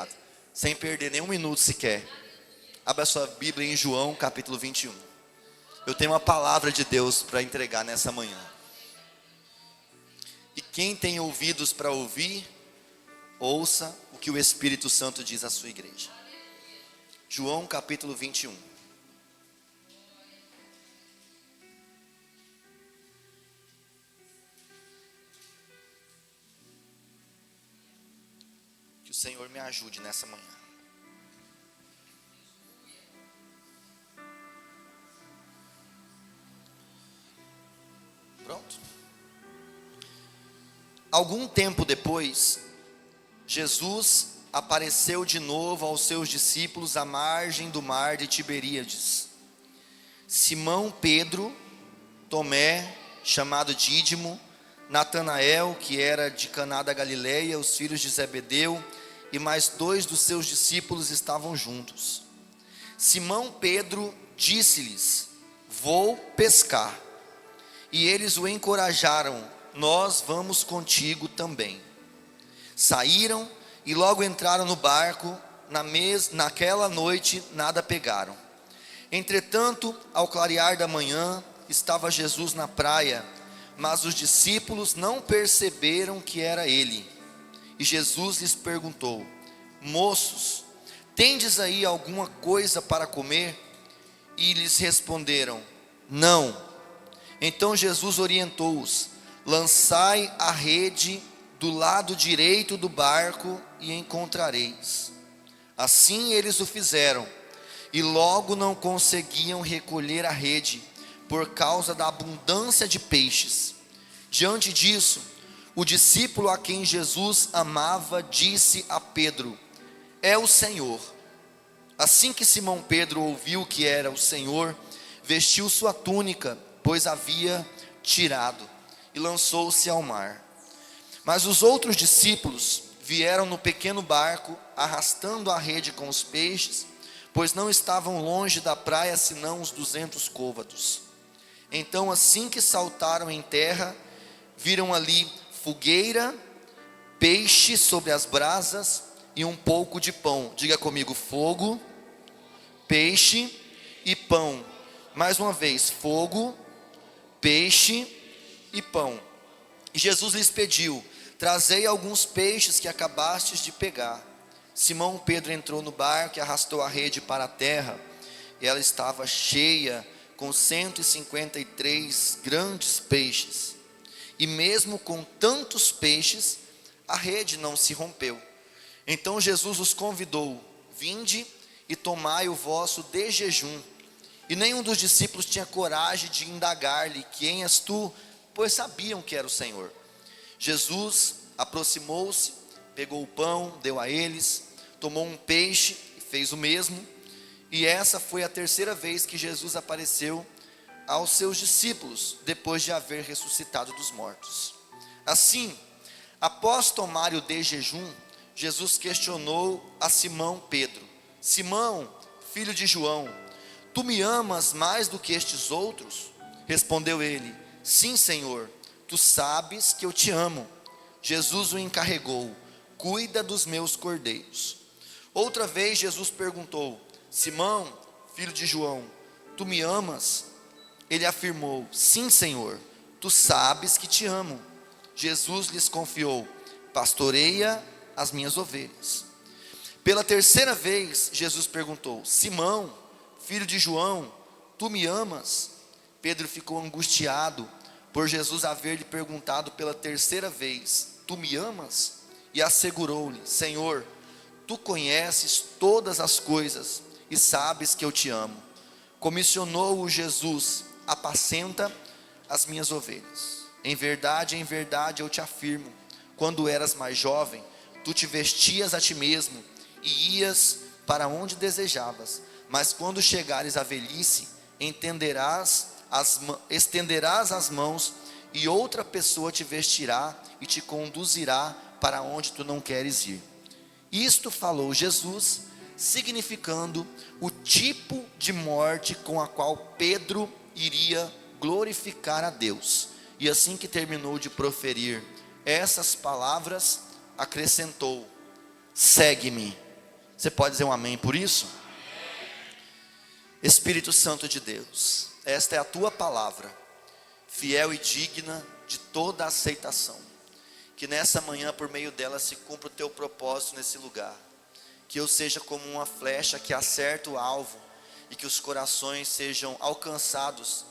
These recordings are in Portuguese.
obrigado. Sem perder nenhum minuto sequer. Abra sua Bíblia em João capítulo 21. Eu tenho uma palavra de Deus para entregar nessa manhã. E quem tem ouvidos para ouvir, ouça o que o Espírito Santo diz à sua igreja. João capítulo 21. Que o Senhor me ajude nessa manhã. Pronto. Algum tempo depois, Jesus apareceu de novo aos seus discípulos à margem do mar de Tiberíades. Simão Pedro, Tomé, chamado Dídimo, Natanael, que era de Caná da Galileia, os filhos de Zebedeu, e mais 2 dos seus discípulos estavam juntos. Simão Pedro disse-lhes: vou pescar. E eles o encorajaram: nós vamos contigo também. Saíram e logo entraram no barco. Naquela noite nada pegaram. Entretanto, ao clarear da manhã, estava Jesus na praia, mas os discípulos não perceberam que era ele. E Jesus lhes perguntou: moços, tendes aí alguma coisa para comer? E lhes responderam: não. Então Jesus orientou-os: lançai a rede do lado direito do barco e encontrareis. Assim eles o fizeram, e logo não conseguiam recolher a rede, por causa da abundância de peixes. Diante disso, o discípulo a quem Jesus amava disse a Pedro: é o Senhor. Assim que Simão Pedro ouviu que era o Senhor, vestiu sua túnica, pois havia tirado, e lançou-se ao mar. Mas os outros discípulos vieram no pequeno barco, arrastando a rede com os peixes, pois não estavam longe da praia senão uns 200 côvados. Então, assim que saltaram em terra, viram ali fogueira, peixe sobre as brasas e um pouco de pão. Diga comigo: fogo, peixe e pão. Mais uma vez: fogo, peixe e pão. E Jesus lhes pediu: trazei alguns peixes que acabastes de pegar. Simão Pedro entrou no barco e arrastou a rede para a terra, e ela estava cheia com 153 grandes peixes. E mesmo com tantos peixes, a rede não se rompeu. Então Jesus os convidou: vinde e tomai o vosso de jejum. E nenhum dos discípulos tinha coragem de indagar-lhe: quem és tu? Pois sabiam que era o Senhor. Jesus aproximou-se, pegou o pão, deu a eles, tomou um peixe e fez o mesmo. E essa foi a terceira vez que Jesus apareceu aos seus discípulos, depois de haver ressuscitado dos mortos. Assim, após tomar o de jejum, Jesus questionou a Simão Pedro: Simão, filho de João, tu me amas mais do que estes outros? Respondeu ele: sim, Senhor, tu sabes que eu te amo. Jesus o encarregou: cuida dos meus cordeiros. Outra vez Jesus perguntou: Simão, filho de João, tu me amas? Ele afirmou: sim, Senhor, tu sabes que te amo. Jesus lhes confiou: pastoreia as minhas ovelhas. Pela terceira vez Jesus perguntou: Simão, filho de João, tu me amas? Pedro ficou angustiado por Jesus haver lhe perguntado pela terceira vez: tu me amas? E assegurou-lhe: Senhor, tu conheces todas as coisas e sabes que eu te amo. Comissionou-o Jesus: apacenta as minhas ovelhas. Em verdade eu te afirmo, quando eras mais jovem, tu te vestias a ti mesmo e ias para onde desejavas. Mas quando chegares à velhice, estenderás as mãos, e outra pessoa te vestirá e te conduzirá para onde tu não queres ir. Isto falou Jesus, significando o tipo de morte com a qual Pedro iria glorificar a Deus. E assim que terminou de proferir essas palavras, acrescentou: segue-me. Você pode dizer um amém por isso? Espírito Santo de Deus, esta é a tua palavra, fiel e digna de toda aceitação. Que nessa manhã, por meio dela, se cumpra o teu propósito nesse lugar. Que eu seja como uma flecha que acerta o alvo, e que os corações sejam alcançados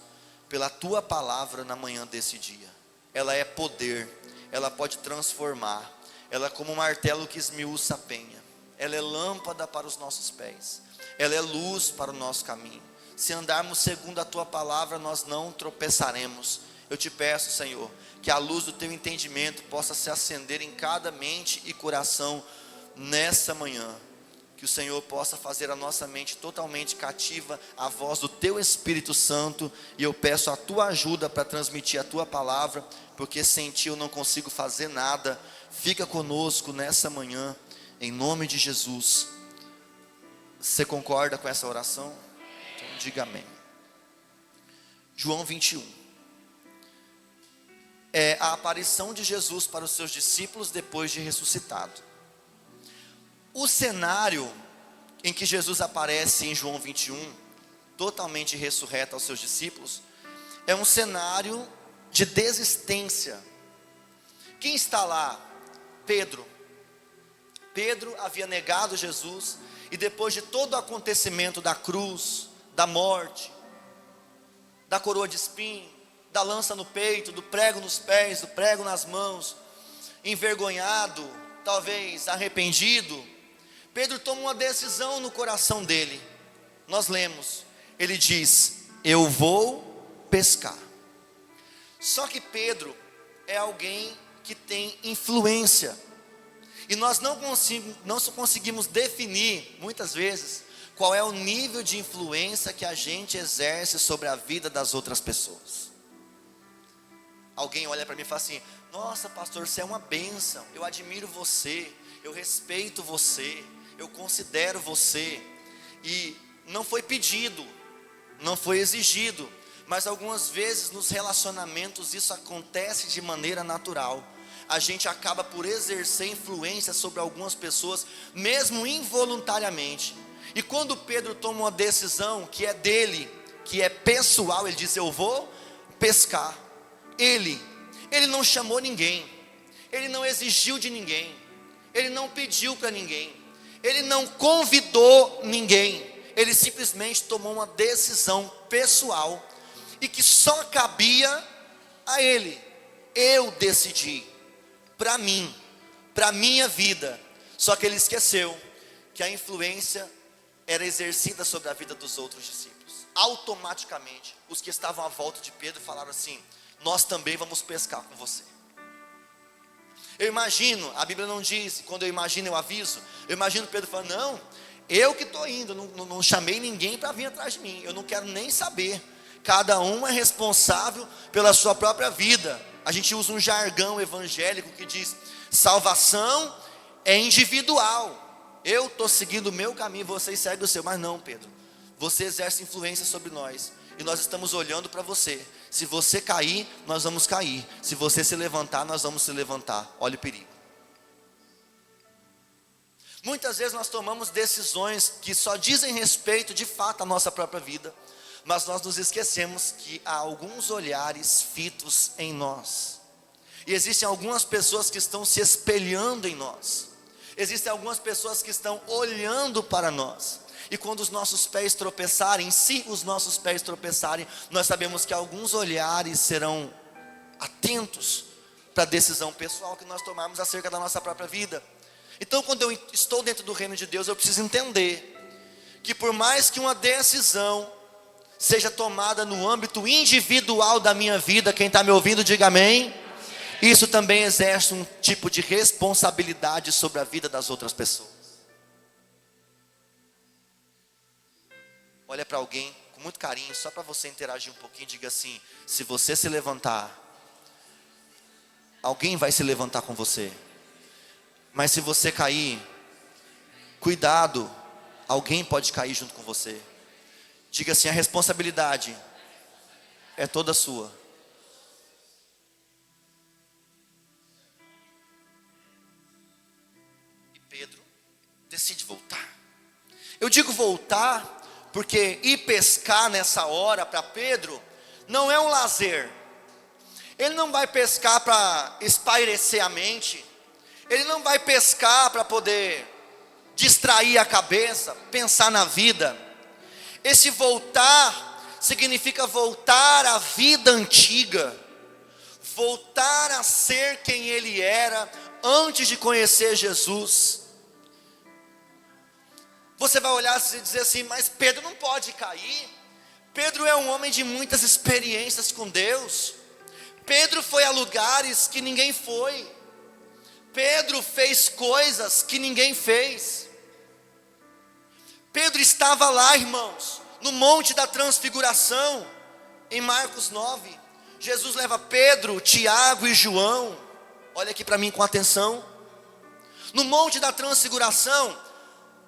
pela tua palavra na manhã desse dia. Ela é poder, ela pode transformar, ela é como um martelo que esmiuça a penha, ela é lâmpada para os nossos pés, ela é luz para o nosso caminho. Se andarmos segundo a tua palavra, nós não tropeçaremos. Eu te peço, Senhor, que a luz do teu entendimento possa se acender em cada mente e coração nessa manhã. Que o Senhor possa fazer a nossa mente totalmente cativa à voz do teu Espírito Santo. E eu peço a tua ajuda para transmitir a tua palavra, porque sem ti eu não consigo fazer nada. Fica conosco nessa manhã, em nome de Jesus. Você concorda com essa oração? Então diga amém. João 21. É a aparição de Jesus para os seus discípulos depois de ressuscitado. O cenário em que Jesus aparece em João 21, totalmente ressurreto aos seus discípulos, é um cenário de desistência. Quem está lá? Pedro. Pedro havia negado Jesus, e depois de todo o acontecimento da cruz, da morte, da coroa de espinho, da lança no peito, do prego nos pés, do prego nas mãos, envergonhado, talvez arrependido, Pedro toma uma decisão no coração dele. Nós lemos, ele diz: eu vou pescar. Só que Pedro é alguém que tem influência, e nós não conseguimos definir, muitas vezes, qual é o nível de influência que a gente exerce sobre a vida das outras pessoas. Alguém olha para mim e fala assim: nossa pastor, você é uma bênção, eu admiro você, eu respeito você, eu considero você. E não foi pedido, não foi exigido, mas algumas vezes nos relacionamentos isso acontece de maneira natural. A gente acaba por exercer influência sobre algumas pessoas, mesmo involuntariamente. E quando Pedro toma uma decisão que é dele, que é pessoal, ele diz: eu vou pescar. Ele não chamou ninguém, ele não exigiu de ninguém, ele não pediu para ninguém, ele não convidou ninguém, ele simplesmente tomou uma decisão pessoal, e que só cabia a ele. Eu decidi, para mim, para minha vida. Só que ele esqueceu que a influência era exercida sobre a vida dos outros discípulos. Automaticamente, os que estavam à volta de Pedro falaram assim: nós também vamos pescar com você. Eu imagino, a Bíblia não diz, quando eu imagino eu aviso. Eu imagino Pedro falando: não, eu que estou indo, não chamei ninguém para vir atrás de mim, eu não quero nem saber. Cada um é responsável pela sua própria vida. A gente usa um jargão evangélico que diz: salvação é individual, eu estou seguindo o meu caminho, vocês seguem o seu. Mas não, Pedro, você exerce influência sobre nós, e nós estamos olhando para você. Se você cair, nós vamos cair. Se você se levantar, nós vamos se levantar. Olha o perigo. Muitas vezes nós tomamos decisões que só dizem respeito de fato à nossa própria vida, mas nós nos esquecemos que há alguns olhares fitos em nós, e existem algumas pessoas que estão se espelhando em nós, existem algumas pessoas que estão olhando para nós. E quando os nossos pés tropeçarem, se os nossos pés tropeçarem, nós sabemos que alguns olhares serão atentos para a decisão pessoal que nós tomarmos acerca da nossa própria vida. Então, quando eu estou dentro do reino de Deus, eu preciso entender que por mais que uma decisão seja tomada no âmbito individual da minha vida, quem está me ouvindo diga amém. Isso também exerce um tipo de responsabilidade sobre a vida das outras pessoas. Olha para alguém com muito carinho, só para você interagir um pouquinho, diga assim: se você se levantar, alguém vai se levantar com você. Mas se você cair, cuidado, alguém pode cair junto com você. Diga assim: a responsabilidade é toda sua. E Pedro decide voltar. Eu digo voltar, porque ir pescar nessa hora para Pedro não é um lazer. Ele não vai pescar para espairecer a mente. Ele não vai pescar para poder distrair a cabeça, pensar na vida. Esse voltar significa voltar à vida antiga, voltar a ser quem ele era antes de conhecer Jesus. Você vai olhar e dizer assim, mas Pedro não pode cair. Pedro é um homem de muitas experiências com Deus. Pedro foi a lugares que ninguém foi. Pedro fez coisas que ninguém fez. Pedro estava lá, irmãos, no Monte da Transfiguração, em Marcos 9. Jesus leva Pedro, Tiago e João, olha aqui para mim com atenção. No Monte da Transfiguração,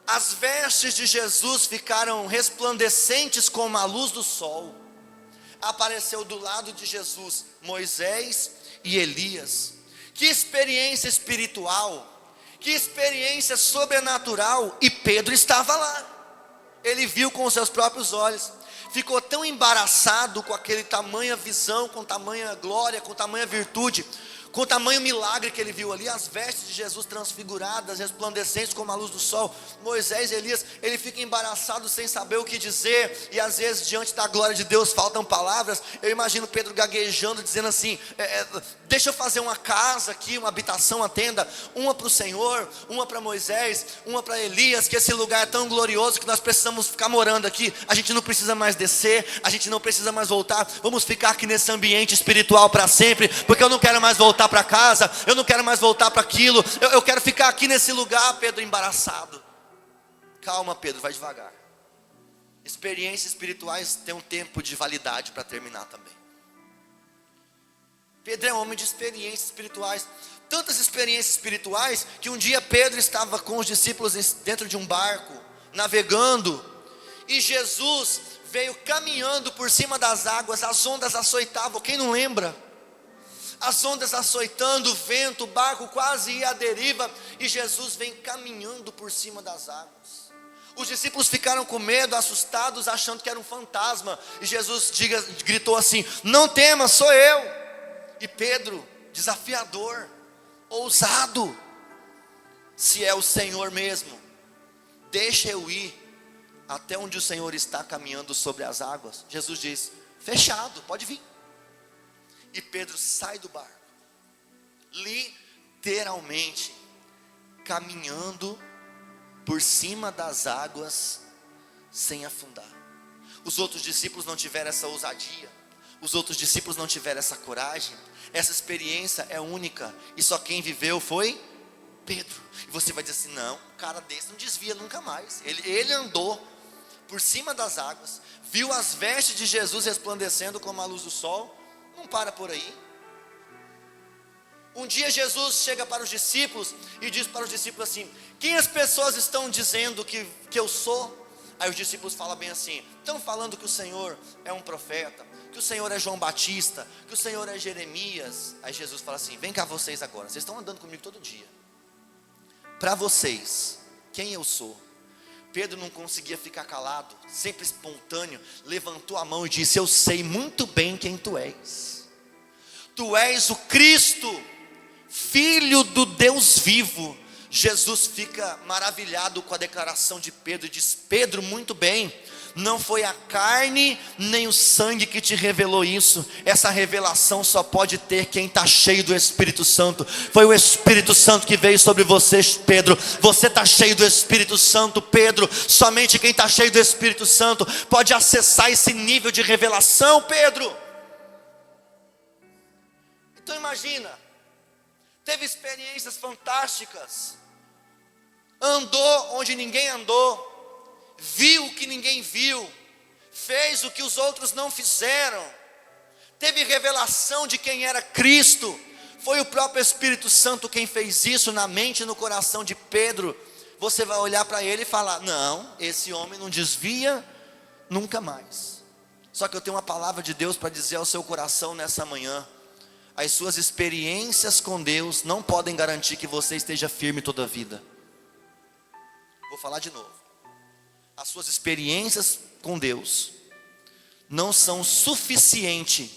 as vestes de Jesus ficaram resplandecentes como a luz do sol. Apareceu do lado de Jesus Moisés e Elias. Que experiência espiritual, que experiência sobrenatural. E Pedro estava lá. Ele viu com os seus próprios olhos. Ficou tão embaraçado com aquele tamanha visão, com tamanha glória, com tamanha virtude, com tamanho milagre que ele viu ali, as vestes de Jesus transfiguradas, resplandecentes como a luz do sol. Moisés e Elias, ele fica embaraçado sem saber o que dizer, e às vezes diante da glória de Deus faltam palavras. Eu imagino Pedro gaguejando, dizendo assim, deixa eu fazer uma casa aqui, uma habitação, uma tenda, uma para o Senhor, uma para Moisés, uma para Elias, que esse lugar é tão glorioso que nós precisamos ficar morando aqui, a gente não precisa mais descer, a gente não precisa mais voltar, vamos ficar aqui nesse ambiente espiritual para sempre, porque eu não quero mais voltar para casa, eu não quero mais voltar para aquilo, eu quero ficar aqui nesse lugar. Pedro embaraçado. Calma, Pedro, vai devagar. Experiências espirituais têm um tempo de validade para terminar também. Pedro é um homem de experiências espirituais, tantas experiências espirituais, que um dia Pedro estava com os discípulos dentro de um barco, navegando, e Jesus veio caminhando por cima das águas, as ondas açoitavam, quem não lembra? As ondas açoitando, o vento, o barco quase ia à deriva, e Jesus vem caminhando por cima das águas. Os discípulos ficaram com medo, assustados, achando que era um fantasma, e Jesus gritou assim, não tema, sou eu. E Pedro, desafiador, ousado, se é o Senhor mesmo, deixa eu ir até onde o Senhor está caminhando sobre as águas. Jesus diz, fechado, pode vir. E Pedro sai do barco, literalmente, caminhando por cima das águas, sem afundar. Os outros discípulos não tiveram essa ousadia, os outros discípulos não tiveram essa coragem. Essa experiência é única, e só quem viveu foi Pedro. E você vai dizer assim, não, um cara desse não desvia nunca mais. Ele andou por cima das águas, viu as vestes de Jesus resplandecendo como a luz do sol. Não para por aí. Um dia Jesus chega para os discípulos e diz para os discípulos assim, quem as pessoas estão dizendo que eu sou? Aí os discípulos falam bem assim, estão falando que o Senhor é um profeta, que o Senhor é João Batista, que o Senhor é Jeremias. Aí Jesus fala assim, vem cá vocês agora, vocês estão andando comigo todo dia, para vocês, quem eu sou? Pedro não conseguia ficar calado, sempre espontâneo, levantou a mão e disse, eu sei muito bem quem tu és. Tu és o Cristo, Filho do Deus vivo. Jesus fica maravilhado com a declaração de Pedro e diz, Pedro, muito bem, não foi a carne nem o sangue que te revelou isso. Essa revelação só pode ter quem está cheio do Espírito Santo. Foi o Espírito Santo que veio sobre você, Pedro. Você está cheio do Espírito Santo, Pedro. Somente quem está cheio do Espírito Santo pode acessar esse nível de revelação, Pedro. Então imagina, teve experiências fantásticas, andou onde ninguém andou, viu o que ninguém viu, fez o que os outros não fizeram, teve revelação de quem era Cristo. Foi o próprio Espírito Santo quem fez isso na mente e no coração de Pedro. Você vai olhar para ele e falar, não, esse homem não desvia nunca mais. Só que eu tenho uma palavra de Deus para dizer ao seu coração nessa manhã. As suas experiências com Deus não podem garantir que você esteja firme toda a vida. Vou falar de novo. as suas experiências com Deus não são suficientes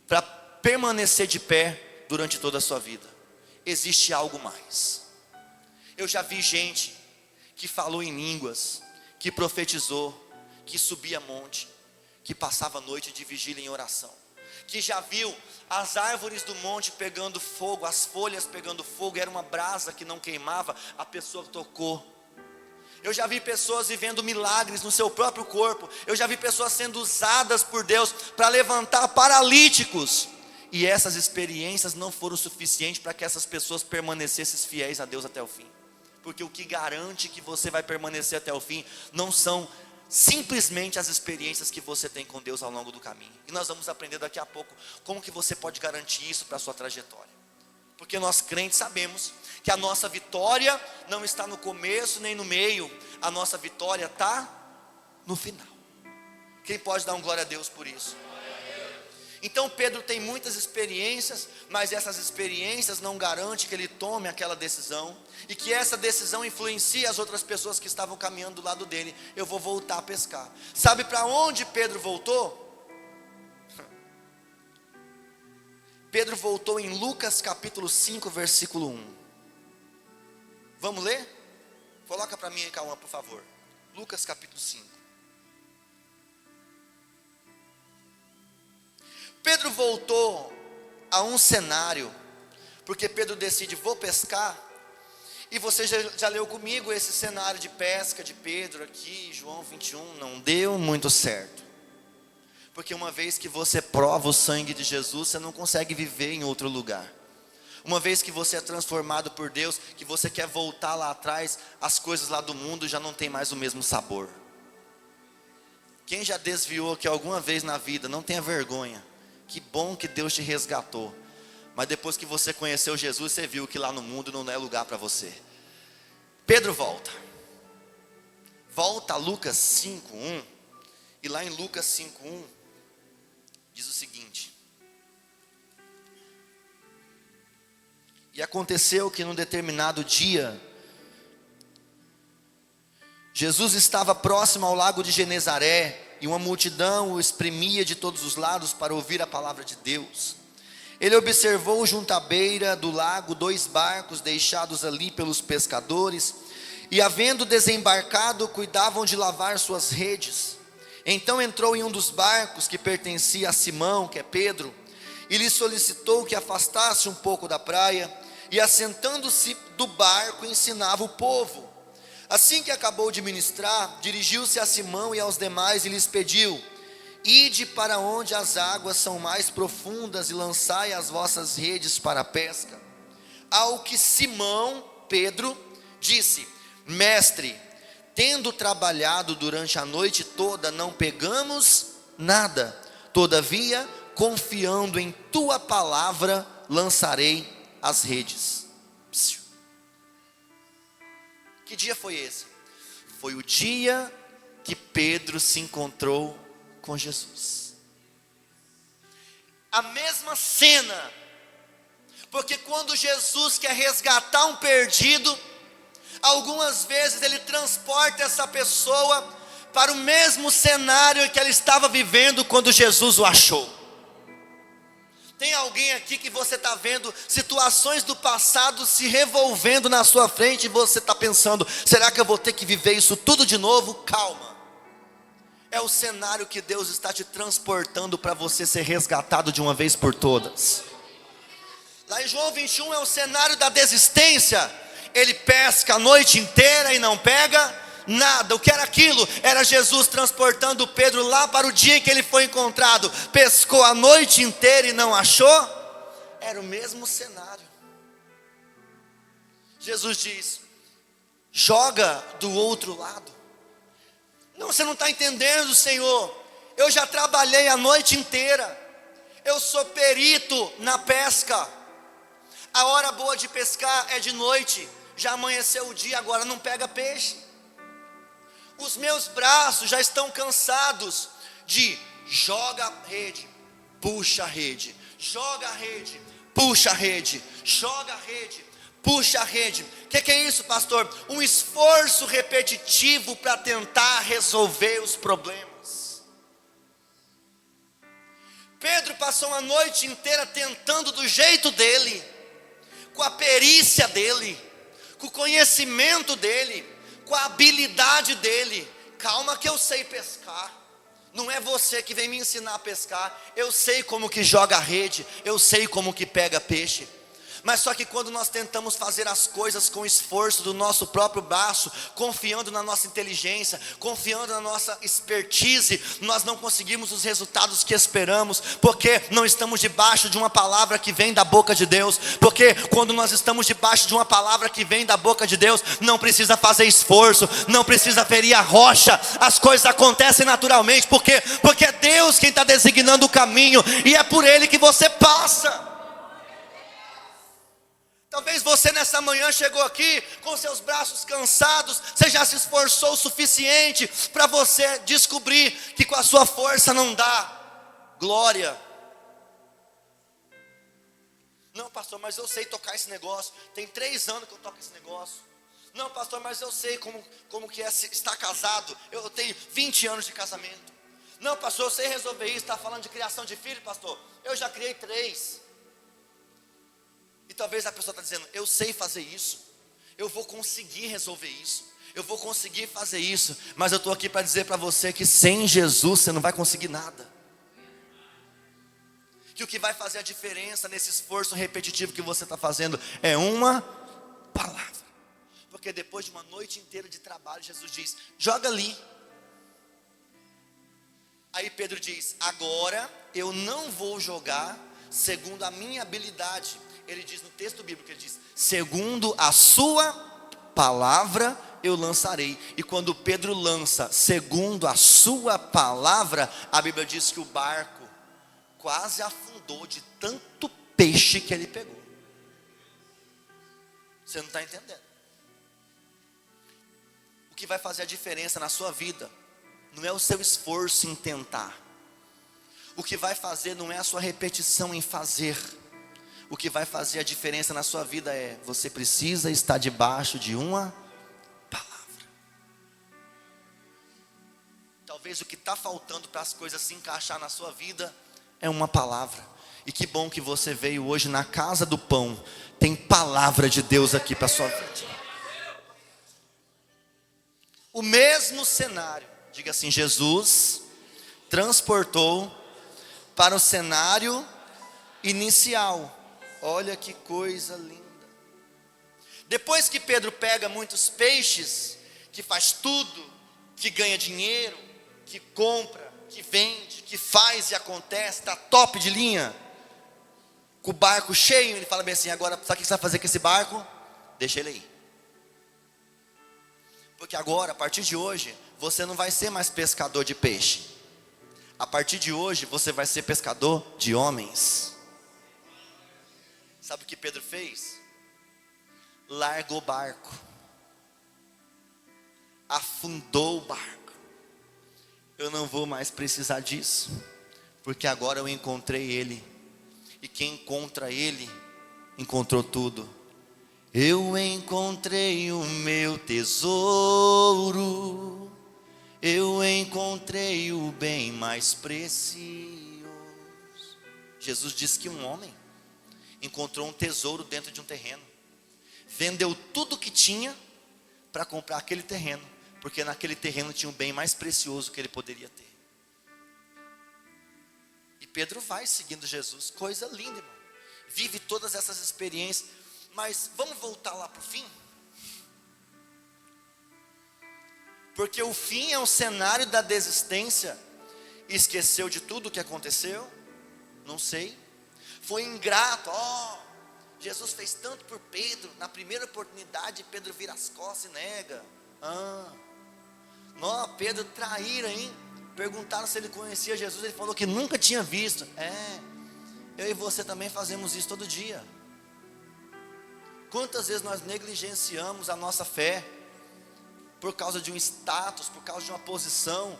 para permanecer de pé durante toda a sua vida. Existe algo mais. Eu já vi gente que falou em línguas, que profetizou, que subia monte, que passava a noite de vigília em oração, que já viu as árvores do monte pegando fogo, as folhas pegando fogo, era uma brasa que não queimava, a pessoa tocou. Eu já vi pessoas vivendo milagres no seu próprio corpo. Eu já vi pessoas sendo usadas por Deus para levantar paralíticos. E essas experiências não foram suficientes para que essas pessoas permanecessem fiéis a Deus até o fim. Porque o que garante que você vai permanecer até o fim não são simplesmente as experiências que você tem com Deus ao longo do caminho. E nós vamos aprender daqui a pouco como que você pode garantir isso para a sua trajetória. Porque nós crentes sabemos que a nossa vitória não está no começo nem no meio, a nossa vitória está no final. Quem pode dar um glória a Deus por isso? Então Pedro tem muitas experiências, mas essas experiências não garantem que ele tome aquela decisão, e que essa decisão influencie as outras pessoas que estavam caminhando do lado dele. Eu vou voltar a pescar. Sabe para onde Pedro voltou? Pedro voltou em Lucas capítulo 5, versículo 1. Vamos ler? Coloca para mim aí, Cauã, por favor. Lucas capítulo 5. Pedro voltou a um cenário, porque Pedro decide, vou pescar. E você já leu comigo esse cenário de pesca de Pedro aqui, João 21, não deu muito certo. Porque uma vez que você prova o sangue de Jesus, você não consegue viver em outro lugar. Uma vez que você é transformado por Deus, que você quer voltar lá atrás, as coisas lá do mundo já não tem mais o mesmo sabor. Quem já desviou aqui alguma vez na vida, não tenha vergonha. Que bom que Deus te resgatou. Mas depois que você conheceu Jesus, você viu que lá no mundo não é lugar para você. Pedro volta a Lucas 5:1. E lá em Lucas 5:1 diz o seguinte: e aconteceu que num determinado dia, Jesus estava próximo ao lago de Genezaré, e uma multidão o espremia de todos os lados para ouvir a palavra de Deus. Ele observou junto à beira do lago 2 barcos deixados ali pelos pescadores, e havendo desembarcado, cuidavam de lavar suas redes. Então entrou em um dos barcos que pertencia a Simão, que é Pedro, e lhe solicitou que afastasse um pouco da praia, e assentando-se do barco ensinava o povo. Assim que acabou de ministrar, dirigiu-se a Simão e aos demais e lhes pediu: ide para onde as águas são mais profundas e lançai as vossas redes para a pesca. Ao que Simão, Pedro, disse: mestre, tendo trabalhado durante a noite toda, não pegamos nada. Todavia, confiando em tua palavra, lançarei as redes. Que dia foi esse? Foi o dia que Pedro se encontrou com Jesus. A mesma cena. Porque quando Jesus quer resgatar um perdido, algumas vezes ele transporta essa pessoa para o mesmo cenário que ela estava vivendo quando Jesus o achou. Tem alguém aqui que você está vendo situações do passado se revolvendo na sua frente, e você está pensando: será que eu vou ter que viver isso tudo de novo? Calma. É o cenário que Deus está te transportando para você ser resgatado de uma vez por todas. Lá em João 21 é o cenário da desistência. Ele pesca a noite inteira e não pega nada. O que era aquilo? Era Jesus transportando Pedro lá para o dia em que ele foi encontrado. Pescou a noite inteira e não achou? Era o mesmo cenário. Jesus diz: joga do outro lado. Não, você não está entendendo, Senhor. Eu já trabalhei a noite inteira. Eu sou perito na pesca. A hora boa de pescar é de noite. Já amanheceu o dia, agora não pega peixe. Os meus braços já estão cansados de joga a rede, puxa a rede, joga a rede, puxa a rede, joga a rede, puxa a rede. O que é isso, pastor? Um esforço repetitivo para tentar resolver os problemas. Pedro passou uma noite inteira tentando do jeito dele, com a perícia dele, com o conhecimento dele, com a habilidade dele. Calma que eu sei pescar. Não é você que vem me ensinar a pescar. Eu sei como que joga a rede, eu sei como que pega peixe. Mas só que quando nós tentamos fazer as coisas com esforço do nosso próprio braço, confiando na nossa inteligência, confiando na nossa expertise, nós não conseguimos os resultados que esperamos, porque não estamos debaixo de uma palavra que vem da boca de Deus. Porque quando nós estamos debaixo de uma palavra que vem da boca de Deus, não precisa fazer esforço, não precisa ferir a rocha, as coisas acontecem naturalmente. Porque é Deus quem está designando o caminho, e é por Ele que você passa. Talvez você nessa manhã chegou aqui com seus braços cansados. Você já se esforçou o suficiente para você descobrir que com a sua força não dá. Glória. Não, pastor, mas eu sei tocar esse negócio. Tem 3 anos que eu toco esse negócio. Não, pastor, mas eu sei como que é estar casado. Eu tenho 20 anos de casamento. Não, pastor, eu sei resolver isso. Está falando de criação de filho, pastor? Eu já criei 3. E talvez a pessoa está dizendo, eu sei fazer isso, eu vou conseguir resolver isso, eu vou conseguir fazer isso. Mas eu estou aqui para dizer para você que sem Jesus você não vai conseguir nada. Que o que vai fazer a diferença nesse esforço repetitivo que você está fazendo é uma palavra. Porque depois de uma noite inteira de trabalho, Jesus diz, joga ali. Aí Pedro diz, agora eu não vou jogar segundo a minha habilidade. Ele diz no texto bíblico, ele diz, segundo a sua palavra eu lançarei. E quando Pedro lança segundo a sua palavra, a Bíblia diz que o barco quase afundou de tanto peixe que ele pegou. Você não está entendendo? O que vai fazer a diferença na sua vida não é o seu esforço em tentar. O que vai fazer não é a sua repetição em fazer. O que vai fazer a diferença na sua vida é, você precisa estar debaixo de uma palavra. Talvez o que está faltando para as coisas se encaixar na sua vida é uma palavra. E que bom que você veio hoje na casa do pão. Tem palavra de Deus aqui para a sua vida. O mesmo cenário, diga assim, Jesus transportou para o cenário inicial. Olha que coisa linda. Depois que Pedro pega muitos peixes, que faz tudo, que ganha dinheiro, que compra, que vende, que faz e acontece, está top de linha, com o barco cheio, ele fala bem assim, agora sabe o que você vai fazer com esse barco? Deixa ele aí. Porque agora, a partir de hoje, você não vai ser mais pescador de peixe. A partir de hoje, você vai ser pescador de homens. Sabe o que Pedro fez? Largou o barco, afundou o barco. Eu não vou mais precisar disso, porque agora eu encontrei Ele. E quem encontra Ele, encontrou tudo. Eu encontrei o meu tesouro, eu encontrei o bem mais precioso. Jesus disse que um homem encontrou um tesouro dentro de um terreno, vendeu tudo que tinha para comprar aquele terreno, porque naquele terreno tinha o bem mais precioso que ele poderia ter. E Pedro vai seguindo Jesus, coisa linda, irmão. Vive todas essas experiências. Mas vamos voltar lá para o fim? Porque o fim é um cenário da desistência. Esqueceu de tudo o que aconteceu? Não sei. Foi ingrato. Jesus fez tanto por Pedro. Na primeira oportunidade, Pedro vira as costas e nega. Não, Pedro traíra, hein? Perguntaram se ele conhecia Jesus. Ele falou que nunca tinha visto. Eu e você também fazemos isso todo dia. Quantas vezes nós negligenciamos a nossa fé por causa de um status, por causa de uma posição?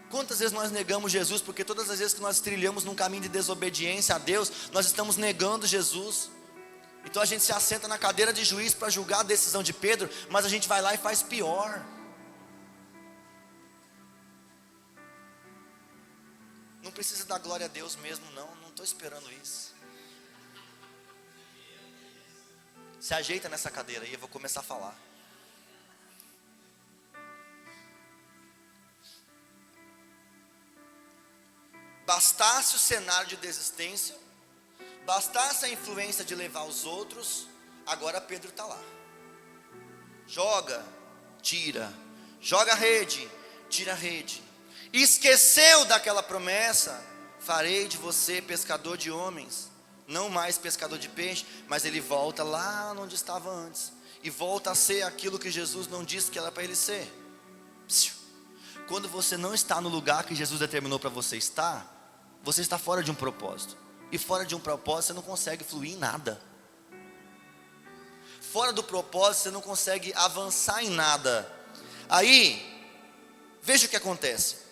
Quantas vezes nós negamos Jesus, porque todas as vezes que nós trilhamos num caminho de desobediência a Deus, nós estamos negando Jesus. Então a gente se assenta na cadeira de juiz para julgar a decisão de Pedro, mas a gente vai lá e faz pior. Não precisa dar glória a Deus mesmo, não estou esperando isso. Se ajeita nessa cadeira aí, eu vou começar a falar. Bastasse o cenário de desistência, bastasse a influência de levar os outros, agora Pedro está lá. Joga, tira, joga a rede, tira a rede. Esqueceu daquela promessa: farei de você pescador de homens, não mais pescador de peixe. Mas ele volta lá onde estava antes, e volta a ser aquilo que Jesus não disse que era para ele ser. Quando você não está no lugar que Jesus determinou para você estar, você está fora de um propósito. E fora de um propósito você não consegue fluir em nada. Fora do propósito você não consegue avançar em nada. Aí, veja o que acontece.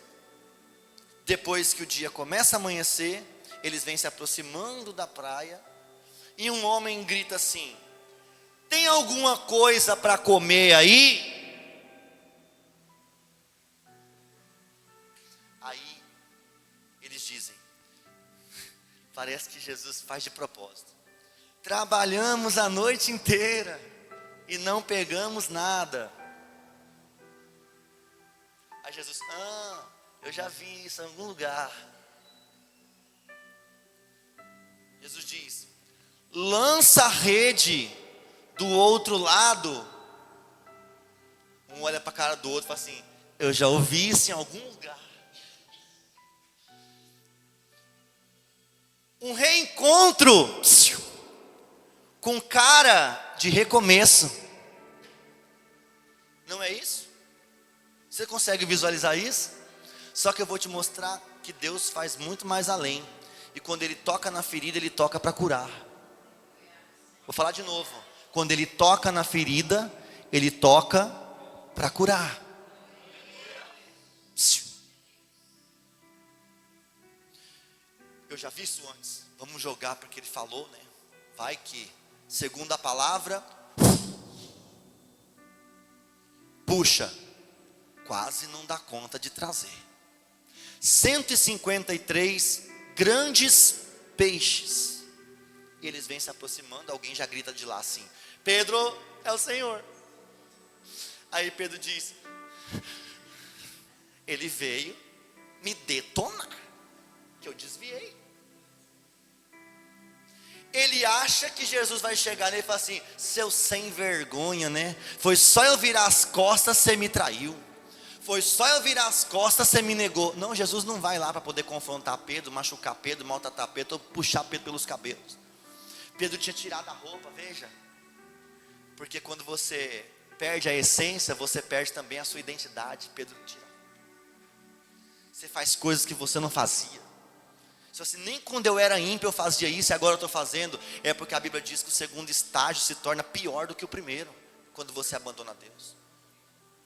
Depois que o dia começa a amanhecer, eles vêm se aproximando da praia, e um homem grita assim: tem alguma coisa para comer aí? Aí eles dizem: parece que Jesus faz de propósito. Trabalhamos a noite inteira e não pegamos nada. Aí Jesus: eu já vi isso em algum lugar. Jesus diz: lança a rede do outro lado. Um olha para a cara do outro e fala assim: eu já ouvi isso em algum lugar. Um reencontro com cara de recomeço. Não é isso? Você consegue visualizar isso? Só que eu vou te mostrar que Deus faz muito mais além. E quando Ele toca na ferida, Ele toca para curar. Vou falar de novo. Quando Ele toca na ferida, Ele toca para curar. Eu já vi isso antes. Vamos jogar porque Ele falou, né? Vai que, segundo a palavra, puxa, quase não dá conta de trazer. 153 grandes peixes. E eles vêm se aproximando, alguém já grita de lá assim: Pedro, é o Senhor. Aí Pedro diz: ele veio me detonar, que eu desviei. Ele acha que Jesus vai chegar nele e falar assim: seu sem vergonha, né? Foi só eu virar as costas, você me traiu. Foi só eu virar as costas, você me negou. Não, Jesus não vai lá para poder confrontar Pedro, machucar Pedro, maltratar Pedro, ou puxar Pedro pelos cabelos. Pedro tinha tirado a roupa, veja. Porque quando você perde a essência, você perde também a sua identidade. Pedro tira. Você faz coisas que você não fazia. Se assim, nem quando eu era ímpio eu fazia isso e agora eu estou fazendo. É porque a Bíblia diz que o segundo estágio se torna pior do que o primeiro, quando você abandona Deus.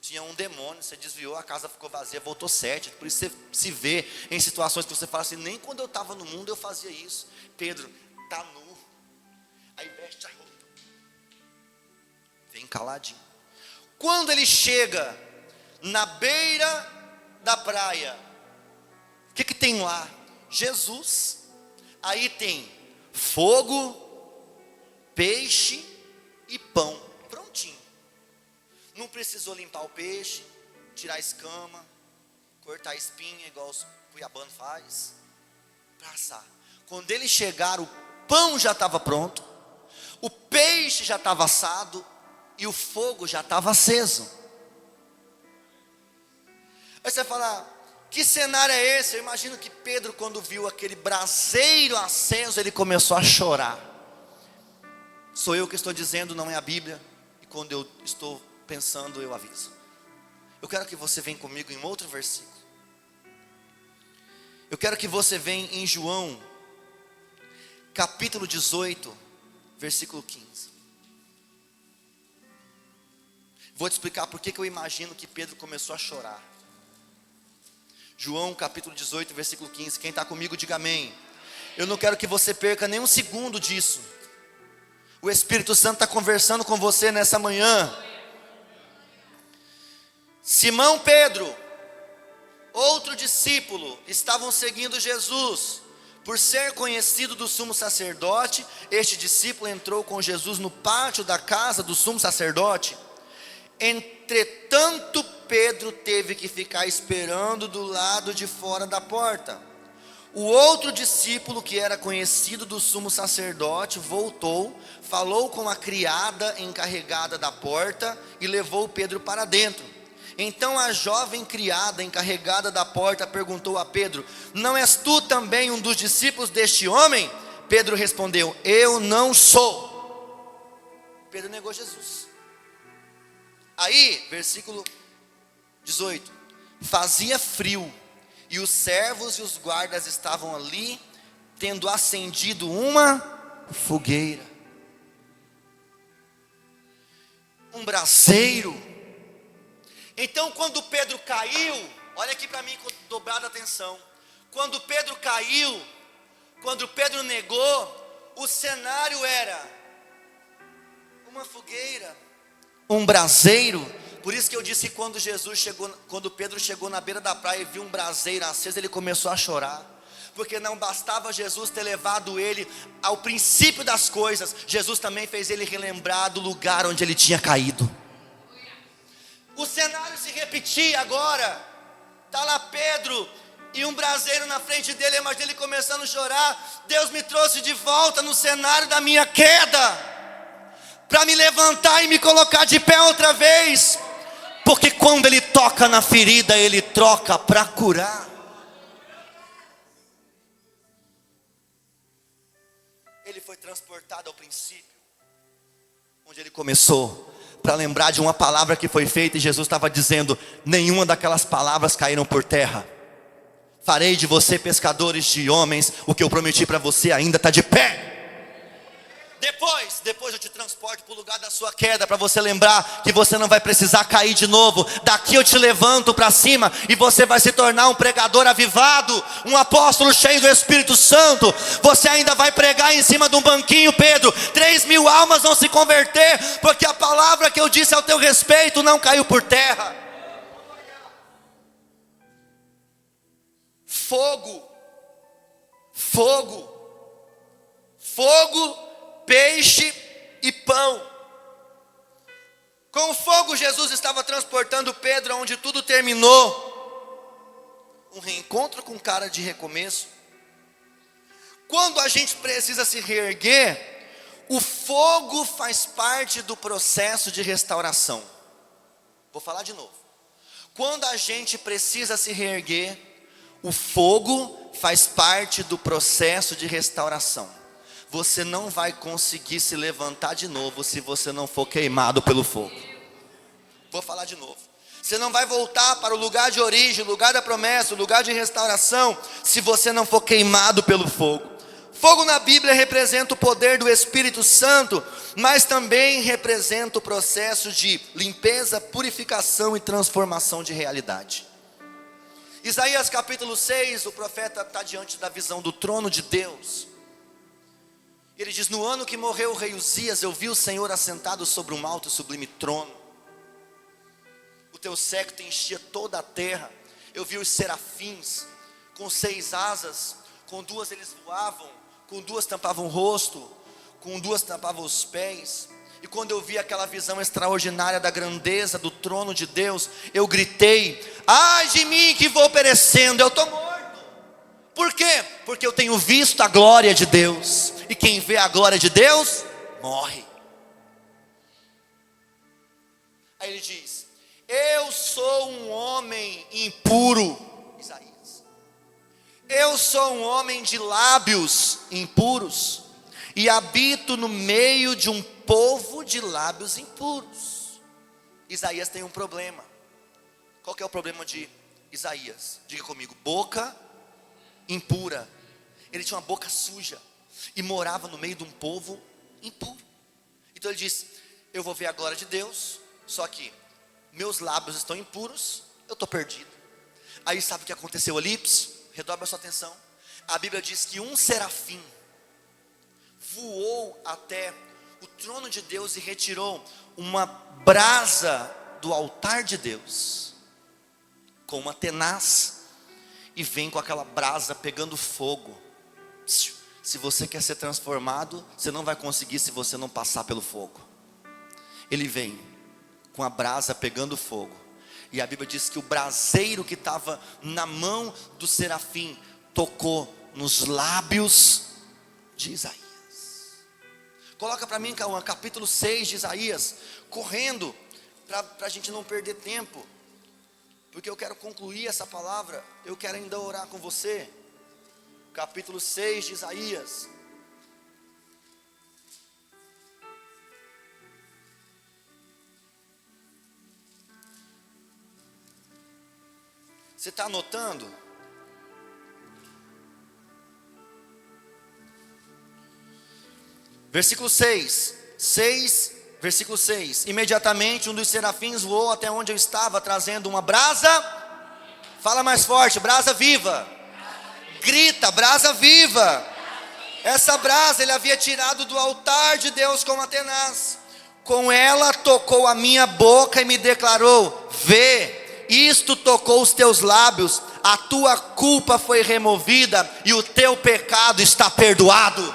Tinha um demônio, você desviou, a casa ficou vazia, voltou 7. Por isso você se vê em situações que você fala assim: nem quando eu estava no mundo eu fazia isso. Pedro está nu, aí veste a roupa, vem caladinho. Quando ele chega na beira da praia, o que tem lá? Jesus. Aí tem fogo, peixe e pão, prontinho. Não precisou limpar o peixe, tirar a escama, cortar a espinha igual os cuiabanos faz, para assar. Quando ele chegar, o pão já estava pronto, o peixe já estava assado e o fogo já estava aceso. Aí você vai falar: que cenário é esse? Eu imagino que Pedro, quando viu aquele braseiro aceso, ele começou a chorar. Sou eu que estou dizendo, não é a Bíblia. E quando eu estou pensando, eu aviso. Eu quero que você venha comigo em outro versículo. Eu quero que você venha em João, capítulo 18, versículo 15. Vou te explicar por que eu imagino que Pedro começou a chorar. João capítulo 18, versículo 15. Quem está comigo, diga amém. Eu não quero que você perca nem um segundo disso. O Espírito Santo está conversando com você nessa manhã. Simão Pedro, outro discípulo, estavam seguindo Jesus. Por ser conhecido do sumo sacerdote, este discípulo entrou com Jesus no pátio da casa do sumo sacerdote. Entretanto, Pedro teve que ficar esperando do lado de fora da porta. O outro discípulo, que era conhecido do sumo sacerdote, voltou, falou com a criada encarregada da porta e levou Pedro para dentro. Então a jovem criada encarregada da porta perguntou a Pedro: não és tu também um dos discípulos deste homem? Pedro respondeu: eu não sou. Pedro negou Jesus. Aí, versículo 18: fazia frio, e os servos e os guardas estavam ali, tendo acendido uma fogueira, um braseiro. Então quando Pedro caiu, olha aqui para mim com dobrada atenção. Quando Pedro caiu, quando Pedro negou, o cenário era uma fogueira, um braseiro. Por isso que eu disse que quando Pedro chegou na beira da praia e viu um braseiro aceso, ele começou a chorar. Porque não bastava Jesus ter levado ele ao princípio das coisas, Jesus também fez ele relembrar do lugar onde ele tinha caído. O cenário se repetia agora. Está lá Pedro e um braseiro na frente dele. Imagina ele começando a chorar. Deus me trouxe de volta no cenário da minha queda, para me levantar e me colocar de pé outra vez. Porque quando ele toca na ferida, ele troca para curar. Ele foi transportado ao princípio, onde ele começou, para lembrar de uma palavra que foi feita, e Jesus estava dizendo: nenhuma daquelas palavras caíram por terra. Farei de você pescadores de homens. O que eu prometi para você ainda está de pé. Depois eu te transporto para o lugar da sua queda, para você lembrar que você não vai precisar cair de novo. Daqui eu te levanto para cima, e você vai se tornar um pregador avivado, um apóstolo cheio do Espírito Santo. Você ainda vai pregar em cima de um banquinho, Pedro. 3.000 almas vão se converter, porque a palavra que eu disse ao teu respeito não caiu por terra. Fogo, peixe e pão. Com o fogo, Jesus estava transportando Pedro aonde tudo terminou. Um reencontro com cara de recomeço. Quando a gente precisa se reerguer, o fogo faz parte do processo de restauração. Vou falar de novo. Quando a gente precisa se reerguer, o fogo faz parte do processo de restauração. Você não vai conseguir se levantar de novo se você não for queimado pelo fogo. Vou falar de novo. Você não vai voltar para o lugar de origem, o lugar da promessa, o lugar de restauração, se você não for queimado pelo fogo. Fogo na Bíblia representa o poder do Espírito Santo, mas também representa o processo de limpeza, purificação e transformação de realidade. Isaías capítulo 6, o profeta está diante da visão do trono de Deus. Ele diz: no ano que morreu o rei Uzias, eu vi o Senhor assentado sobre um alto e sublime trono. O teu séquito enchia toda a terra. Eu vi os serafins com 6 asas, com 2 eles voavam, com 2 tampavam o rosto, com 2 tampavam os pés. E quando eu vi aquela visão extraordinária da grandeza do trono de Deus, eu gritei: ai de mim que vou perecendo, eu estou morto. Por quê? Porque eu tenho visto a glória de Deus, e quem vê a glória de Deus, morre. Aí ele diz: eu sou um homem impuro, Isaías. Eu sou um homem de lábios impuros, e habito no meio de um povo de lábios impuros. Isaías tem um problema. Qual que é o problema de Isaías? Diga comigo: boca impura. Ele tinha uma boca suja e morava no meio de um povo impuro. Então ele diz: eu vou ver a glória de Deus, só que meus lábios estão impuros, eu estou perdido. Aí sabe o que aconteceu ali? Redobra a sua atenção. A Bíblia diz que um serafim voou até o trono de Deus e retirou uma brasa do altar de Deus, com uma tenaz, e vem com aquela brasa pegando fogo. Se você quer ser transformado, você não vai conseguir se você não passar pelo fogo. Ele vem com a brasa pegando fogo, e a Bíblia diz que o braseiro que estava na mão do serafim tocou nos lábios de Isaías. Coloca para mim, Cauã, capítulo 6 de Isaías, correndo, para a gente não perder tempo, porque eu quero concluir essa palavra, eu quero ainda orar com você. Capítulo 6 de Isaías. Você está anotando? Versículo 6, versículo 6. Imediatamente um dos serafins voou até onde eu estava, trazendo uma brasa. Fala mais forte, brasa viva. Grita, brasa viva. Essa brasa ele havia tirado do altar de Deus com uma tenaz. Com ela tocou a minha boca e me declarou: vê, isto tocou os teus lábios, a tua culpa foi removida e o teu pecado está perdoado.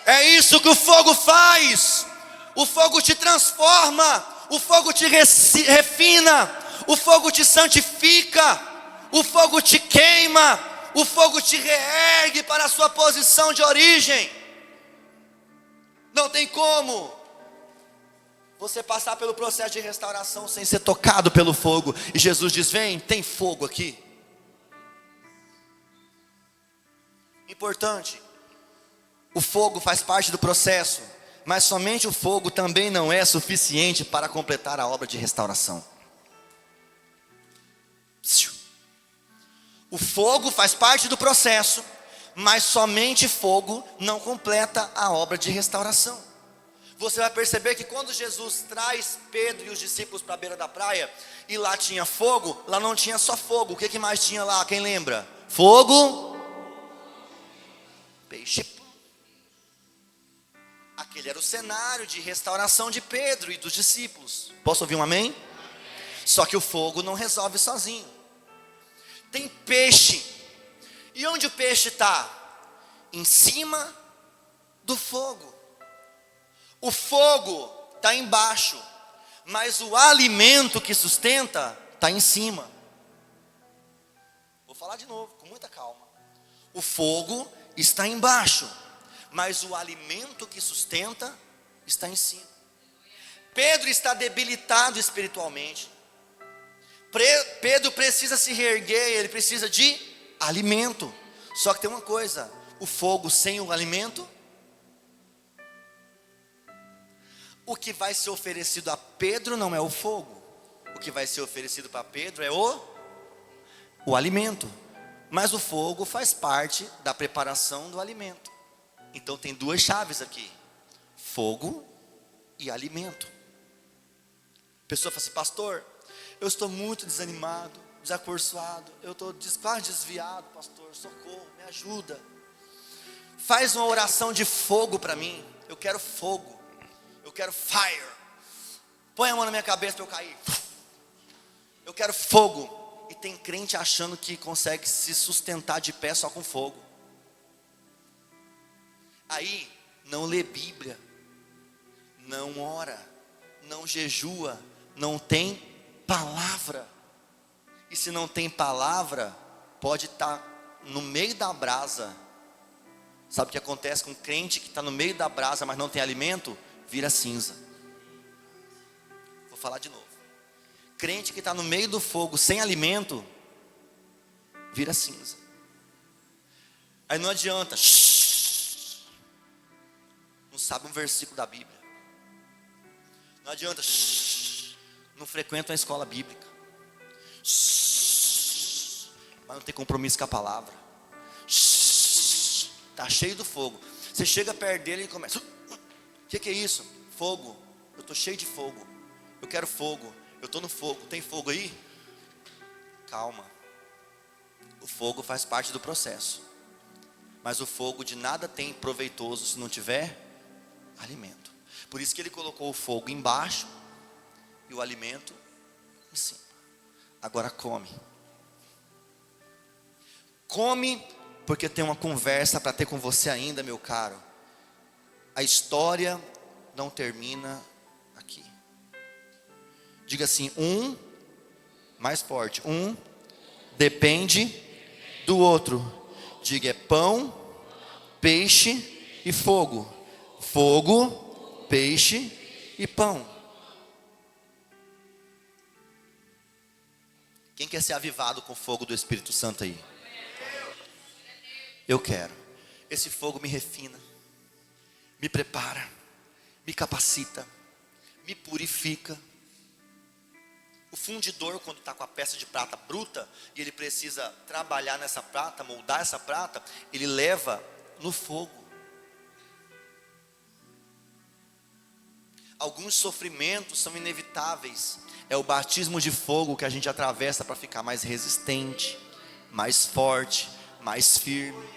É isso que o fogo faz. O fogo te transforma, o fogo te refina, o fogo te santifica, o fogo te queima, o fogo te reergue para a sua posição de origem. Não tem como você passar pelo processo de restauração sem ser tocado pelo fogo. E Jesus diz: vem, tem fogo aqui. Importante, o fogo faz parte do processo, mas somente o fogo também não é suficiente para completar a obra de restauração. O fogo faz parte do processo, mas somente fogo não completa a obra de restauração. Você vai perceber que quando Jesus traz Pedro e os discípulos para a beira da praia, e lá tinha fogo, lá não tinha só fogo. O que mais tinha lá? Quem lembra? Fogo, peixe. Aquele era o cenário de restauração de Pedro e dos discípulos. Posso ouvir um amém? Só que o fogo não resolve sozinho. Tem peixe. E onde o peixe está? Em cima do fogo. O fogo está embaixo, mas o alimento que sustenta está em cima. Vou falar de novo, com muita calma. O fogo está embaixo, mas o alimento que sustenta está em cima. Pedro está debilitado espiritualmente. Pedro precisa se reerguer, ele precisa de alimento. Só que tem uma coisa: o fogo sem o alimento, o que vai ser oferecido a Pedro não é o fogo. O que vai ser oferecido para Pedro é o alimento. Mas o fogo faz parte da preparação do alimento. Então tem duas chaves aqui: fogo e alimento. A pessoa fala assim: pastor, eu estou muito desanimado, desacorçoado, eu estou quase desviado, pastor, socorro, me ajuda. Faz uma oração de fogo para mim. Eu quero fogo, eu quero fire. Põe a mão na minha cabeça para eu cair. Eu quero fogo. E tem crente achando que consegue se sustentar de pé só com fogo. Aí não lê Bíblia, não ora, não jejua, não tem palavra. E se não tem palavra, pode estar no meio da brasa. Sabe o que acontece com um crente que está no meio da brasa, mas não tem alimento? Vira cinza. Vou falar de novo. Crente que está no meio do fogo sem alimento, vira cinza. Aí não adianta, não sabe um versículo da Bíblia. Não adianta, não frequenta uma escola bíblica, mas não tem compromisso com a palavra. Está cheio do fogo. Você chega perto dele e começa: o que é isso? Fogo. Eu estou cheio de fogo. Eu quero fogo. Eu estou no fogo. Tem fogo aí? Calma. O fogo faz parte do processo, mas o fogo de nada tem proveitoso se não tiver Alimento. Por isso que ele colocou o fogo embaixo e o alimento em cima. Agora come. Come, porque tem uma conversa para ter com você ainda, meu caro. A história não termina aqui. Diga assim, mais forte, depende do outro. Diga, é pão, peixe e fogo. Fogo, peixe e pão. Quem quer ser avivado com o fogo do Espírito Santo aí? Eu quero. Esse fogo me refina, me prepara, me capacita, me purifica. O fundidor, quando está com a peça de prata bruta, e ele precisa trabalhar nessa prata, moldar essa prata, ele leva no fogo. Alguns sofrimentos são inevitáveis. É o batismo de fogo que a gente atravessa para ficar mais resistente, mais forte, mais firme.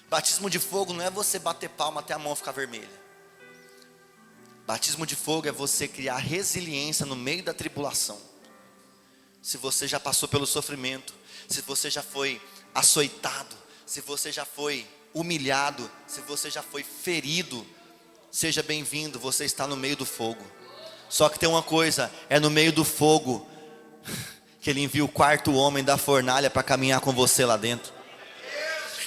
Batismo de fogo não é você bater palma até a mão ficar vermelha. Batismo de fogo é você criar resiliência no meio da tribulação. Se você já passou pelo sofrimento, se você já foi açoitado, se você já foi humilhado, se você já foi ferido, seja bem-vindo, você está no meio do fogo. Só que tem uma coisa, é no meio do fogo que ele envia o quarto homem da fornalha para caminhar com você lá dentro.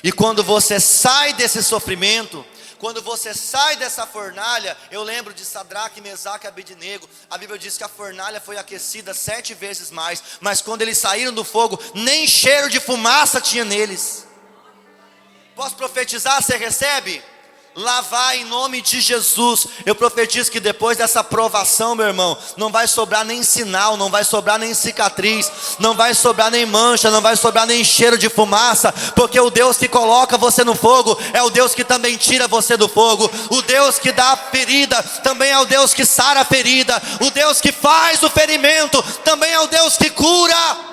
E quando você sai desse sofrimento, quando você sai dessa fornalha, eu lembro de Sadraque, Mesaque e Abednego. A Bíblia diz que a fornalha foi aquecida 7 vezes mais, mas quando eles saíram do fogo, nem cheiro de fumaça tinha neles. Posso profetizar? Você recebe? Lavar em nome de Jesus. Eu profetizo que depois dessa provação, meu irmão, não vai sobrar nem sinal, não vai sobrar nem cicatriz, não vai sobrar nem mancha, não vai sobrar nem cheiro de fumaça, porque o Deus que coloca você no fogo é o Deus que também tira você do fogo. O Deus que dá a ferida também é o Deus que sara a ferida. O Deus que faz o ferimento também é o Deus que cura.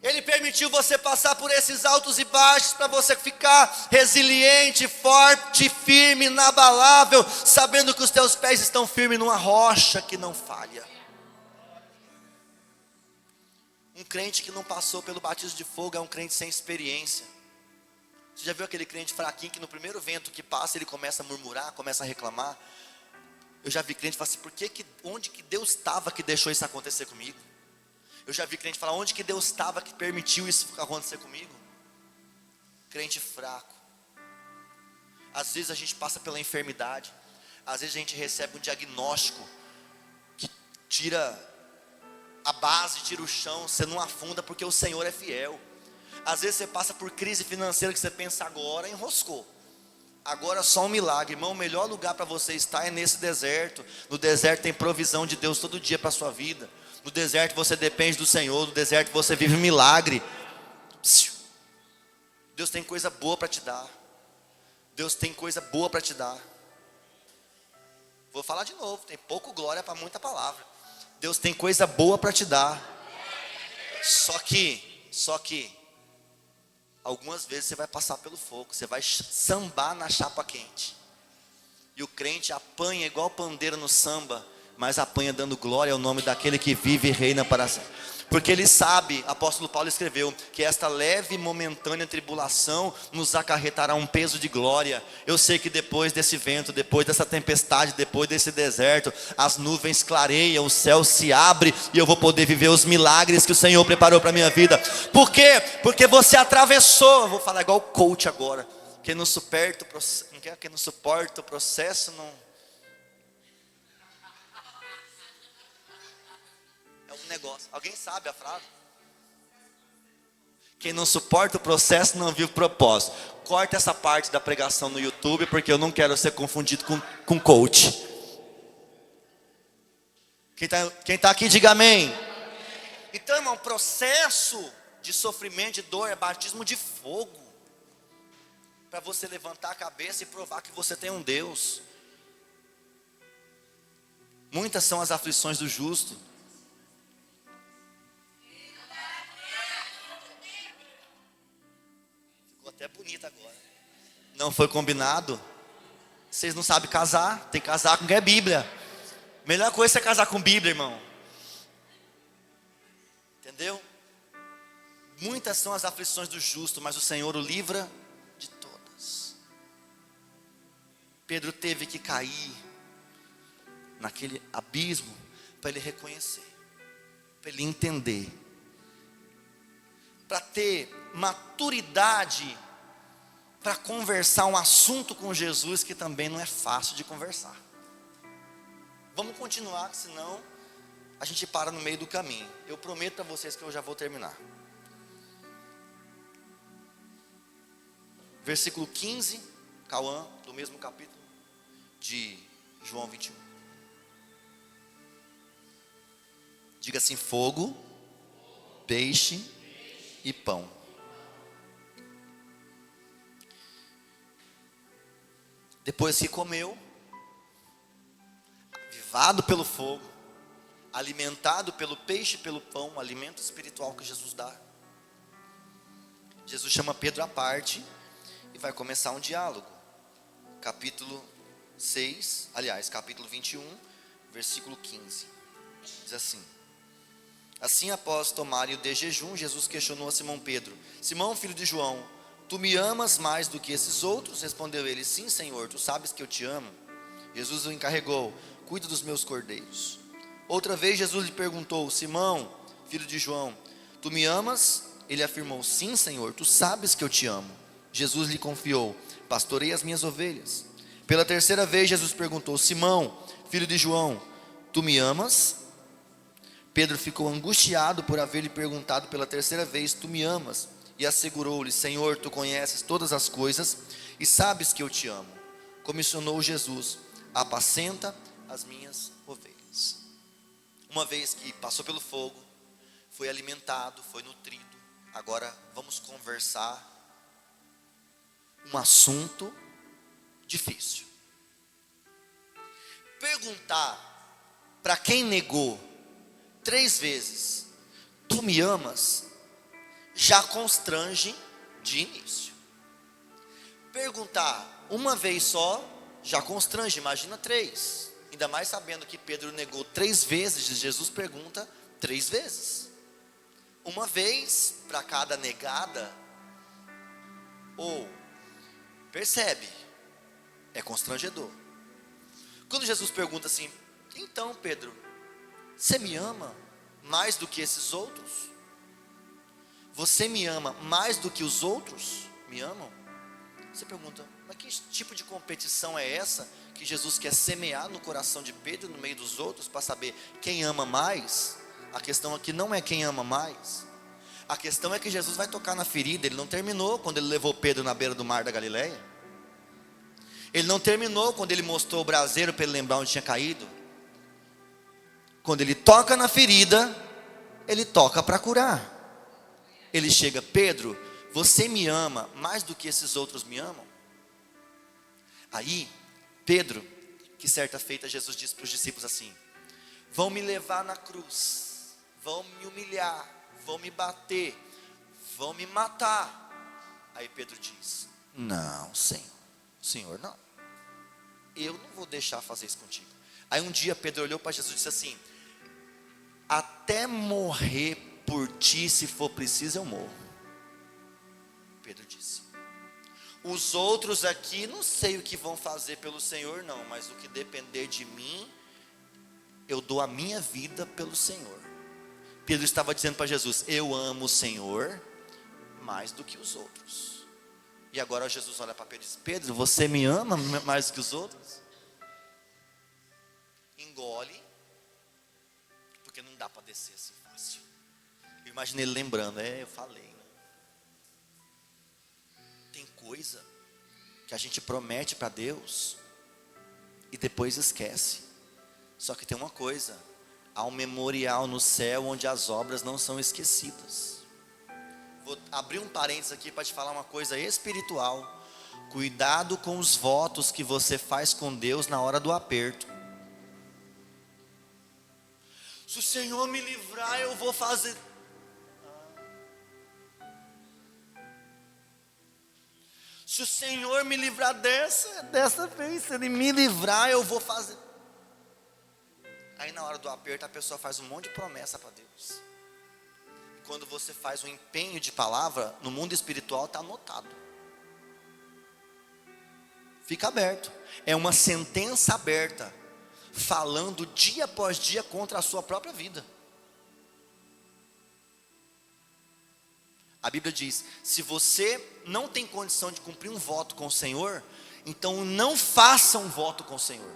Ele permitiu você passar por esses altos e baixos para você ficar resiliente, forte, firme, inabalável, sabendo que os teus pés estão firmes numa rocha que não falha. Um crente que não passou pelo batismo de fogo é um crente sem experiência. Você já viu aquele crente fraquinho que no primeiro vento que passa ele começa a murmurar, começa a reclamar? Eu já vi crente falar assim, onde que Deus estava que deixou isso acontecer comigo? Eu já vi crente falar, onde que Deus estava que permitiu isso acontecer comigo? Crente fraco. Às vezes a gente passa pela enfermidade, às vezes a gente recebe um diagnóstico que tira a base, tira o chão, você não afunda porque o Senhor é fiel. Às vezes você passa por crise financeira que você pensa agora, enroscou. Agora só um milagre, irmão. O melhor lugar para você estar é nesse deserto. No deserto tem provisão de Deus todo dia para a sua vida. No deserto você depende do Senhor. No deserto você vive um milagre. Deus tem coisa boa para te dar. Deus tem coisa boa para te dar. Vou falar de novo, tem pouco glória para muita palavra. Deus tem coisa boa para te dar. Só que algumas vezes você vai passar pelo fogo, você vai sambar na chapa quente. E o crente apanha igual pandeiro no samba, mas apanha dando glória ao nome daquele que vive e reina para sempre. Porque ele sabe, apóstolo Paulo escreveu, que esta leve e momentânea tribulação nos acarretará um peso de glória. Eu sei que depois desse vento, depois dessa tempestade, depois desse deserto, as nuvens clareiam, o céu se abre e eu vou poder viver os milagres que o Senhor preparou para a minha vida. Por quê? Porque você atravessou. Eu vou falar igual coach agora. Quem não suporta o processo não... negócio. Alguém sabe a frase? Quem não suporta o processo não vive o propósito. Corta essa parte da pregação no YouTube, porque eu não quero ser confundido com coach. Quem tá aqui, diga amém. Então, irmão, processo de sofrimento, de dor, é batismo de fogo. Para você levantar a cabeça e provar que você tem um Deus. Muitas são as aflições do justo. Até bonita agora. Não foi combinado. Vocês não sabem casar, tem que casar com quem é Bíblia. Melhor coisa é casar com Bíblia, irmão. Entendeu? Muitas são as aflições do justo, mas o Senhor o livra de todas. Pedro teve que cair naquele abismo para ele reconhecer, para ele entender, para ter maturidade para conversar um assunto com Jesus que também não é fácil de conversar. Vamos continuar, senão a gente para no meio do caminho. Eu prometo a vocês que eu já vou terminar. Versículo 15, Cauã, do mesmo capítulo de João 21. Diga assim: fogo, peixe e pão. Depois que comeu, avivado pelo fogo, alimentado pelo peixe e pelo pão, o alimento espiritual que Jesus dá, Jesus chama Pedro à parte e vai começar um diálogo. Capítulo 21, versículo 15. Diz assim: assim, após tomarem o de jejum, Jesus questionou a Simão Pedro: Simão, filho de João, tu me amas mais do que esses outros? Respondeu ele: sim, Senhor, tu sabes que eu te amo. Jesus o encarregou: cuida dos meus cordeiros. Outra vez Jesus lhe perguntou: Simão, filho de João, tu me amas? Ele afirmou: sim, Senhor, tu sabes que eu te amo. Jesus lhe confiou: pastorei as minhas ovelhas. Pela terceira vez Jesus perguntou: Simão, filho de João, tu me amas? Pedro ficou angustiado por haver lhe perguntado pela terceira vez: tu me amas? E assegurou-lhe: Senhor, tu conheces todas as coisas e sabes que eu te amo. Comissionou Jesus: apacenta as minhas ovelhas. Uma vez que passou pelo fogo, foi alimentado, foi nutrido, agora vamos conversar um assunto difícil. Perguntar para quem negou 3 vezes: tu me amas? Já constrange de início. Perguntar uma vez só já constrange, imagina 3. Ainda mais sabendo que Pedro negou 3 vezes, Jesus pergunta 3 vezes. Uma vez para cada negada, ou percebe, é constrangedor. Quando Jesus pergunta assim: então Pedro, você me ama mais do que esses outros? Você me ama mais do que os outros me amam? Você pergunta: mas que tipo de competição é essa que Jesus quer semear no coração de Pedro, no meio dos outros, para saber quem ama mais? A questão aqui não é quem ama mais. A questão é que Jesus vai tocar na ferida. Ele não terminou quando ele levou Pedro na beira do mar da Galileia. Ele não terminou quando ele mostrou o braseiro para ele lembrar onde tinha caído. Quando ele toca na ferida, ele toca para curar. Ele chega: Pedro, você me ama mais do que esses outros me amam? Aí, Pedro, que certa feita Jesus disse para os discípulos assim: vão me levar na cruz, vão me humilhar, vão me bater, vão me matar. Aí Pedro diz: não, Senhor, não, eu não vou deixar fazer isso contigo. Aí um dia Pedro olhou para Jesus e disse assim: até morrer por ti, se for preciso eu morro. Pedro disse: os outros aqui não sei o que vão fazer pelo Senhor não, mas o que depender de mim, eu dou a minha vida pelo Senhor. Pedro estava dizendo para Jesus: eu amo o Senhor mais do que os outros. E agora Jesus olha para Pedro e diz: Pedro, você me ama mais do que os outros? Engole, porque não dá para descer assim fácil. Eu imaginei ele lembrando: eu falei, né? Tem coisa que a gente promete para Deus e depois esquece. Só que tem uma coisa: há um memorial no céu onde as obras não são esquecidas. Vou abrir um parênteses aqui para te falar uma coisa espiritual. Cuidado com os votos que você faz com Deus na hora do aperto. Se o Senhor me livrar, eu vou fazer. Se o Senhor me livrar dessa vez, se Ele me livrar, eu vou fazer. Aí na hora do aperto a pessoa faz um monte de promessa para Deus. Quando você faz um empenho de palavra, no mundo espiritual está anotado. Fica aberto. É uma sentença aberta, falando dia após dia contra a sua própria vida. A Bíblia diz: se você não tem condição de cumprir um voto com o Senhor, então não faça um voto com o Senhor.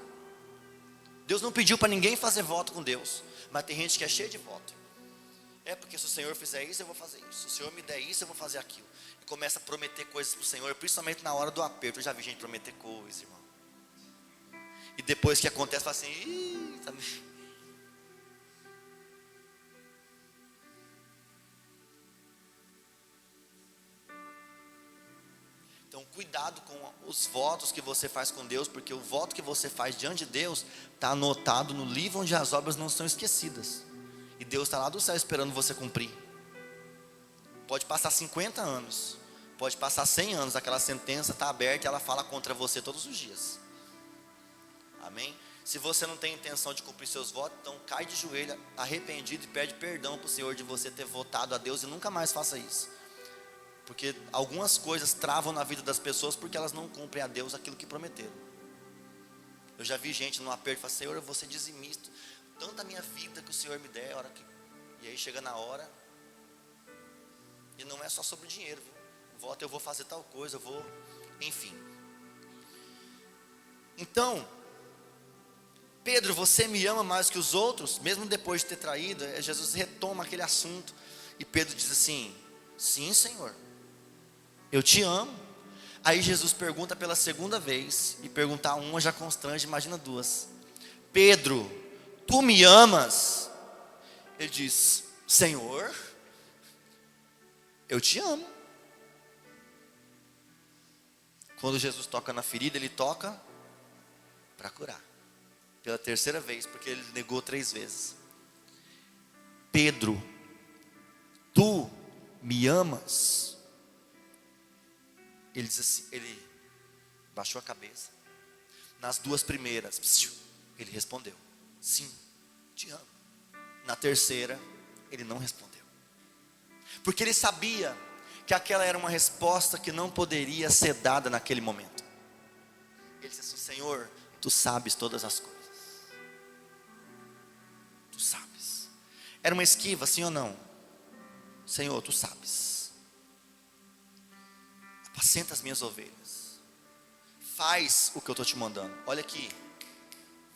Deus não pediu para ninguém fazer voto com Deus, mas tem gente que é cheia de voto. É porque se o Senhor fizer isso, eu vou fazer isso. Se o Senhor me der isso, eu vou fazer aquilo. E começa a prometer coisas para o Senhor, principalmente na hora do aperto. Eu já vi gente prometer coisas, irmão. E depois que acontece, fala assim: ih, tá... Então cuidado com os votos que você faz com Deus, porque o voto que você faz diante de Deus está anotado no livro onde as obras não são esquecidas. E Deus está lá do céu esperando você cumprir. Pode passar 50 anos, pode passar 100 anos, aquela sentença está aberta e ela fala contra você todos os dias. Amém? Se você não tem intenção de cumprir seus votos, então cai de joelho arrependido e pede perdão para o Senhor de você ter votado a Deus, e nunca mais faça isso. Porque algumas coisas travam na vida das pessoas porque elas não cumprem a Deus aquilo que prometeram. Eu já vi gente no aperto falar: Senhor, eu vou ser dizimista, tanto da minha vida que o Senhor me der, e aí chega na hora, e não é só sobre dinheiro, viu? Voto, eu vou fazer tal coisa, enfim. Então, Pedro, você me ama mais que os outros? Mesmo depois de ter traído, Jesus retoma aquele assunto, e Pedro diz assim: sim, Senhor, eu te amo. Aí Jesus pergunta pela segunda vez, e perguntar uma já constrange, imagina duas: Pedro, tu me amas? Ele diz: Senhor, eu te amo. Quando Jesus toca na ferida, Ele toca para curar. Pela terceira vez, porque Ele negou 3 vezes. Pedro, tu me amas? Ele diz assim, ele baixou a cabeça. Nas 2 primeiras, ele respondeu: sim, te amo. Na terceira, ele não respondeu, porque ele sabia que aquela era uma resposta que não poderia ser dada naquele momento. Ele disse assim: Senhor, tu sabes todas as coisas, tu sabes. Era uma esquiva, sim ou não? Senhor, tu sabes. Apacenta as minhas ovelhas, faz o que eu estou te mandando. Olha aqui,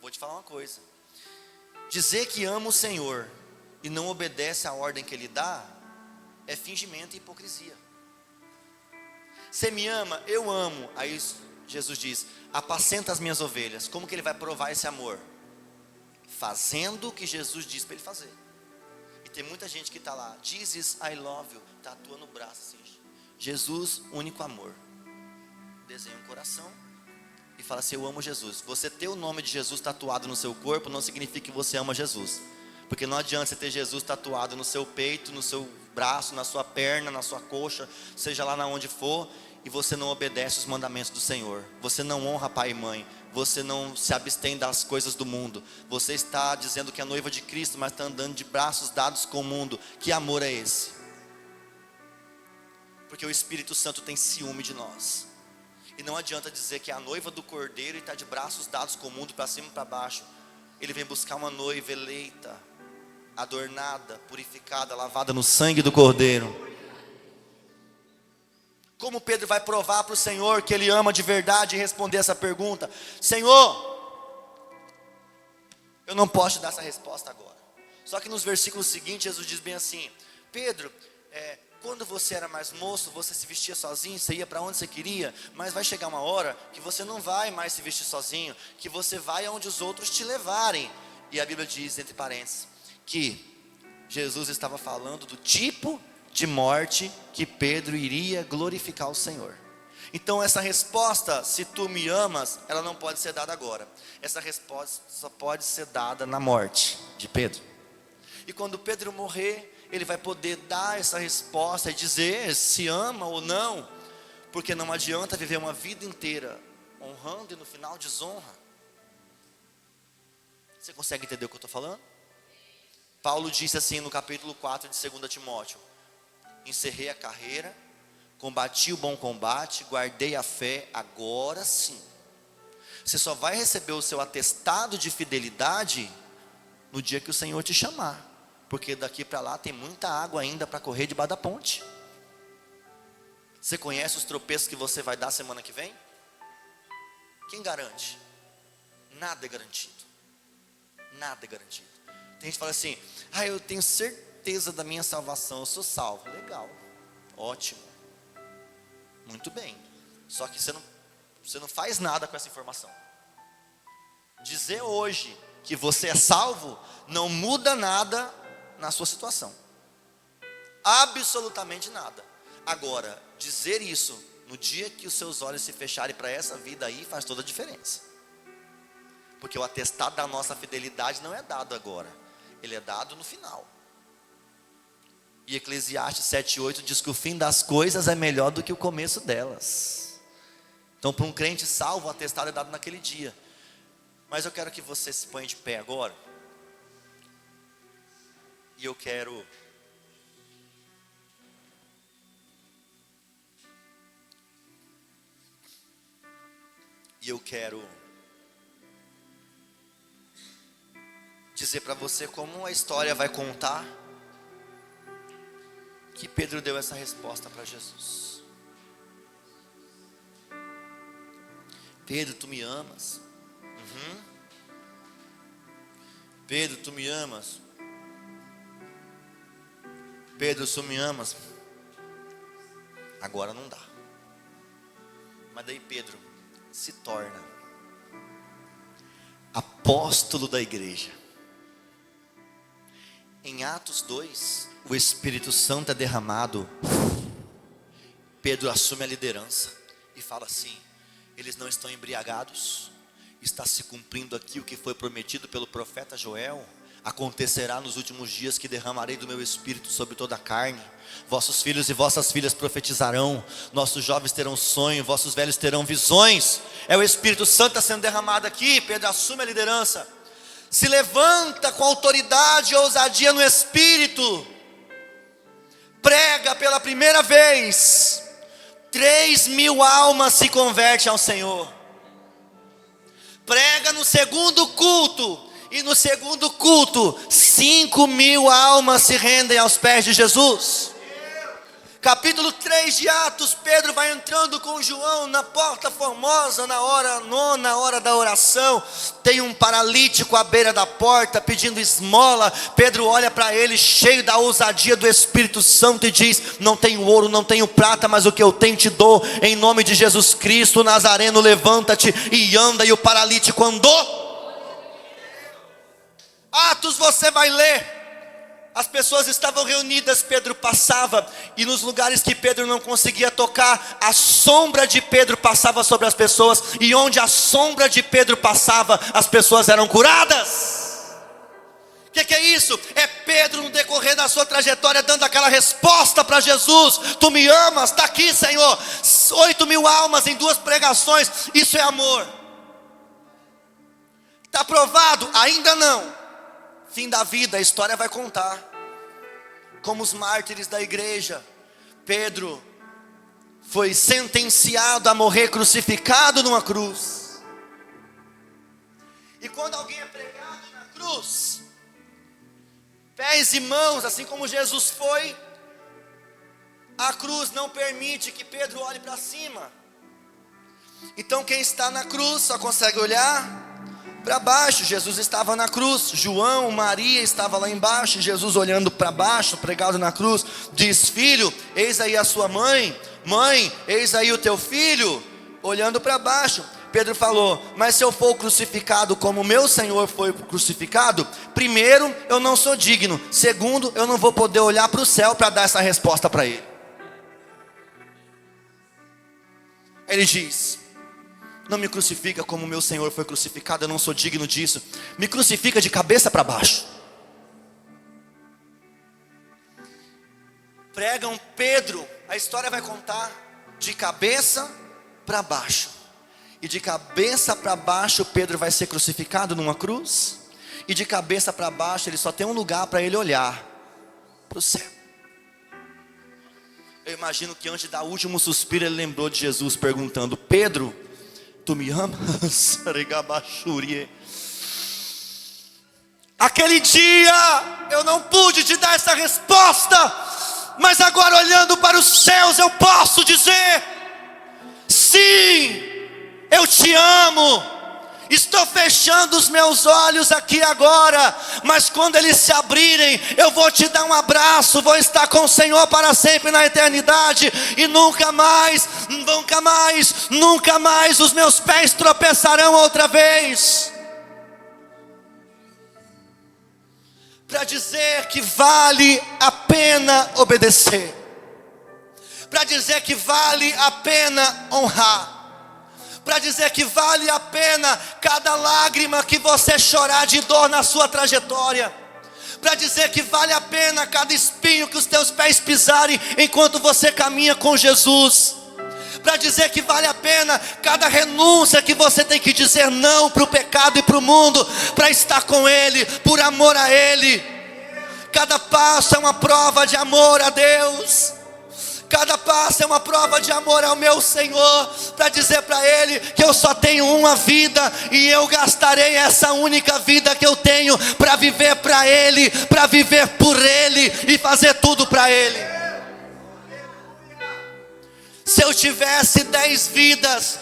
vou te falar uma coisa: dizer que ama o Senhor e não obedece à ordem que Ele dá é fingimento e hipocrisia. Você me ama, eu amo. Aí Jesus diz: apacenta as minhas ovelhas. Como que Ele vai provar esse amor? Fazendo o que Jesus diz para ele fazer. E tem muita gente que está lá: Jesus, I love you, tatua no braço assim, Jesus, único amor. Desenha um coração e fala assim: eu amo Jesus. Você ter o nome de Jesus tatuado no seu corpo não significa que você ama Jesus, porque não adianta você ter Jesus tatuado no seu peito, no seu braço, na sua perna, na sua coxa, seja lá na onde for, e você não obedece os mandamentos do Senhor. Você não honra pai e mãe, você não se abstém das coisas do mundo. Você está dizendo que é noiva de Cristo, mas está andando de braços dados com o mundo. Que amor é esse? Porque o Espírito Santo tem ciúme de nós. E não adianta dizer que é a noiva do Cordeiro e está de braços dados com o mundo, para cima e para baixo. Ele vem buscar uma noiva eleita, adornada, purificada, lavada no sangue do Cordeiro. Como Pedro vai provar para o Senhor que ele ama de verdade e responder essa pergunta? Senhor, eu não posso te dar essa resposta agora. Só que nos versículos seguintes Jesus diz bem assim: Pedro, quando você era mais moço, você se vestia sozinho, você ia para onde você queria, mas vai chegar uma hora que você não vai mais se vestir sozinho, que você vai aonde os outros te levarem. E a Bíblia diz, entre parênteses, que Jesus estava falando do tipo de morte que Pedro iria glorificar o Senhor. Então essa resposta, se tu me amas, ela não pode ser dada agora. Essa resposta só pode ser dada na morte de Pedro. E quando Pedro morrer, ele vai poder dar essa resposta e dizer se ama ou não, Porque não adianta viver uma vida inteira honrando e no final desonra. Você consegue entender o que eu estou falando? Paulo disse assim no capítulo 4 de 2 Timóteo: encerrei a carreira, combati o bom combate, guardei a fé. Agora sim, você só vai receber o seu atestado de fidelidade no dia que o Senhor te chamar, porque daqui para lá tem muita água ainda para correr debaixo da ponte. Você conhece os tropeços que você vai dar semana que vem? Quem garante? Nada é garantido. Nada é garantido. Tem gente que fala assim: eu tenho certeza da minha salvação, eu sou salvo. Legal, ótimo, muito bem. Só que você não faz nada com essa informação. Dizer hoje que você é salvo não muda nada na sua situação, absolutamente nada. Agora, dizer isso no dia que os seus olhos se fecharem para essa vida aí, faz toda a diferença. Porque o atestado da nossa fidelidade não é dado agora, ele é dado no final. E Eclesiastes 7:8 diz que o fim das coisas é melhor do que o começo delas. Então, para um crente salvo, o atestado é dado naquele dia. Mas eu quero que você se ponha de pé agora. E eu quero dizer para você como a história vai contar que Pedro deu essa resposta para Jesus. Pedro, tu me amas? Pedro, tu me amas? Pedro, tu me amas? Agora não dá. Mas daí Pedro se torna apóstolo da igreja. Em Atos 2, o Espírito Santo é derramado. Pedro assume a liderança e fala assim: eles não estão embriagados, está se cumprindo aqui o que foi prometido pelo profeta Joel. Acontecerá nos últimos dias que derramarei do meu Espírito sobre toda a carne. Vossos filhos e vossas filhas profetizarão, nossos jovens terão sonho, vossos velhos terão visões. É o Espírito Santo sendo derramado aqui. Pedro assume a liderança, se levanta com autoridade e ousadia no Espírito, prega pela primeira vez, 3.000 almas se convertem ao Senhor. Prega no segundo culto, e no segundo culto 5.000 almas se rendem aos pés de Jesus. Capítulo 3 de Atos, Pedro vai entrando com João na porta formosa, na hora nona, hora da oração. Tem um paralítico à beira da porta pedindo esmola. Pedro olha para ele cheio da ousadia do Espírito Santo e diz: não tenho ouro, não tenho prata, mas o que eu tenho te dou. Em nome de Jesus Cristo Nazareno, levanta-te e anda. E o paralítico andou. Atos você vai ler, as pessoas estavam reunidas, Pedro passava, e nos lugares que Pedro não conseguia tocar, a sombra de Pedro passava sobre as pessoas, e onde a sombra de Pedro passava, as pessoas eram curadas. O que é isso? É Pedro no decorrer da sua trajetória dando aquela resposta para Jesus: tu me amas? Está aqui, Senhor. 8.000 almas em 2 pregações, isso é amor. Está aprovado? Ainda não. Fim da vida, a história vai contar como os mártires da igreja. Pedro foi sentenciado a morrer crucificado numa cruz. E quando alguém é pregado na cruz, pés e mãos, assim como Jesus foi, a cruz não permite que Pedro olhe para cima. Então quem está na cruz só consegue olhar para baixo. Jesus estava na cruz, João, Maria estava lá embaixo. Jesus olhando para baixo, pregado na cruz, diz: filho, eis aí a sua mãe. Mãe, eis aí o teu filho. Olhando para baixo. Pedro falou: mas se eu for crucificado como meu Senhor foi crucificado, primeiro, eu não sou digno. Segundo, eu não vou poder olhar para o céu para dar essa resposta para ele. Ele diz: não me crucifica como meu Senhor foi crucificado, eu não sou digno disso. Me crucifica de cabeça para baixo. Pregam Pedro, a história vai contar. de cabeça para baixo. E de cabeça para baixo Pedro vai ser crucificado numa cruz. E de cabeça para baixo ele só tem um lugar para ele olhar, para o céu. Eu imagino que antes da último suspiro ele lembrou de Jesus perguntando: Pedro, tu me amas? Aquele dia eu não pude te dar essa resposta, mas agora olhando para os céus eu posso dizer: sim, eu te amo. Estou fechando os meus olhos aqui agora, mas quando eles se abrirem, eu vou te dar um abraço, vou estar com o Senhor para sempre na eternidade, e nunca mais, nunca mais, nunca mais os meus pés tropeçarão outra vez. Para dizer que vale a pena obedecer, para dizer que vale a pena honrar, para dizer que vale a pena cada lágrima que você chorar de dor na sua trajetória, para dizer que vale a pena cada espinho que os teus pés pisarem enquanto você caminha com Jesus, para dizer que vale a pena cada renúncia que você tem que dizer não para o pecado e para o mundo, para estar com Ele, por amor a Ele. Cada passo é uma prova de amor a Deus. Cada passo é uma prova de amor ao meu Senhor, para dizer para Ele que eu só tenho uma vida, e eu gastarei essa única vida que eu tenho para viver para Ele, para viver por Ele e fazer tudo para Ele. Se eu tivesse 10 vidas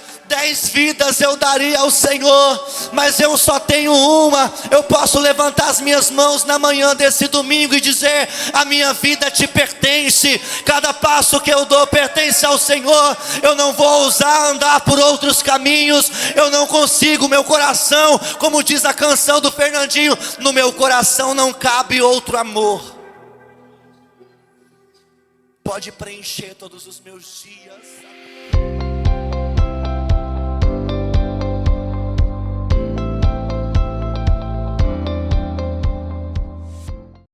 eu daria ao Senhor, mas eu só tenho uma. Eu posso levantar as minhas mãos na manhã desse domingo e dizer: a minha vida te pertence, cada passo que eu dou pertence ao Senhor. Eu não vou ousar andar por outros caminhos, eu não consigo, meu coração, como diz a canção do Fernandinho, no meu coração não cabe outro amor. Pode preencher todos os meus dias.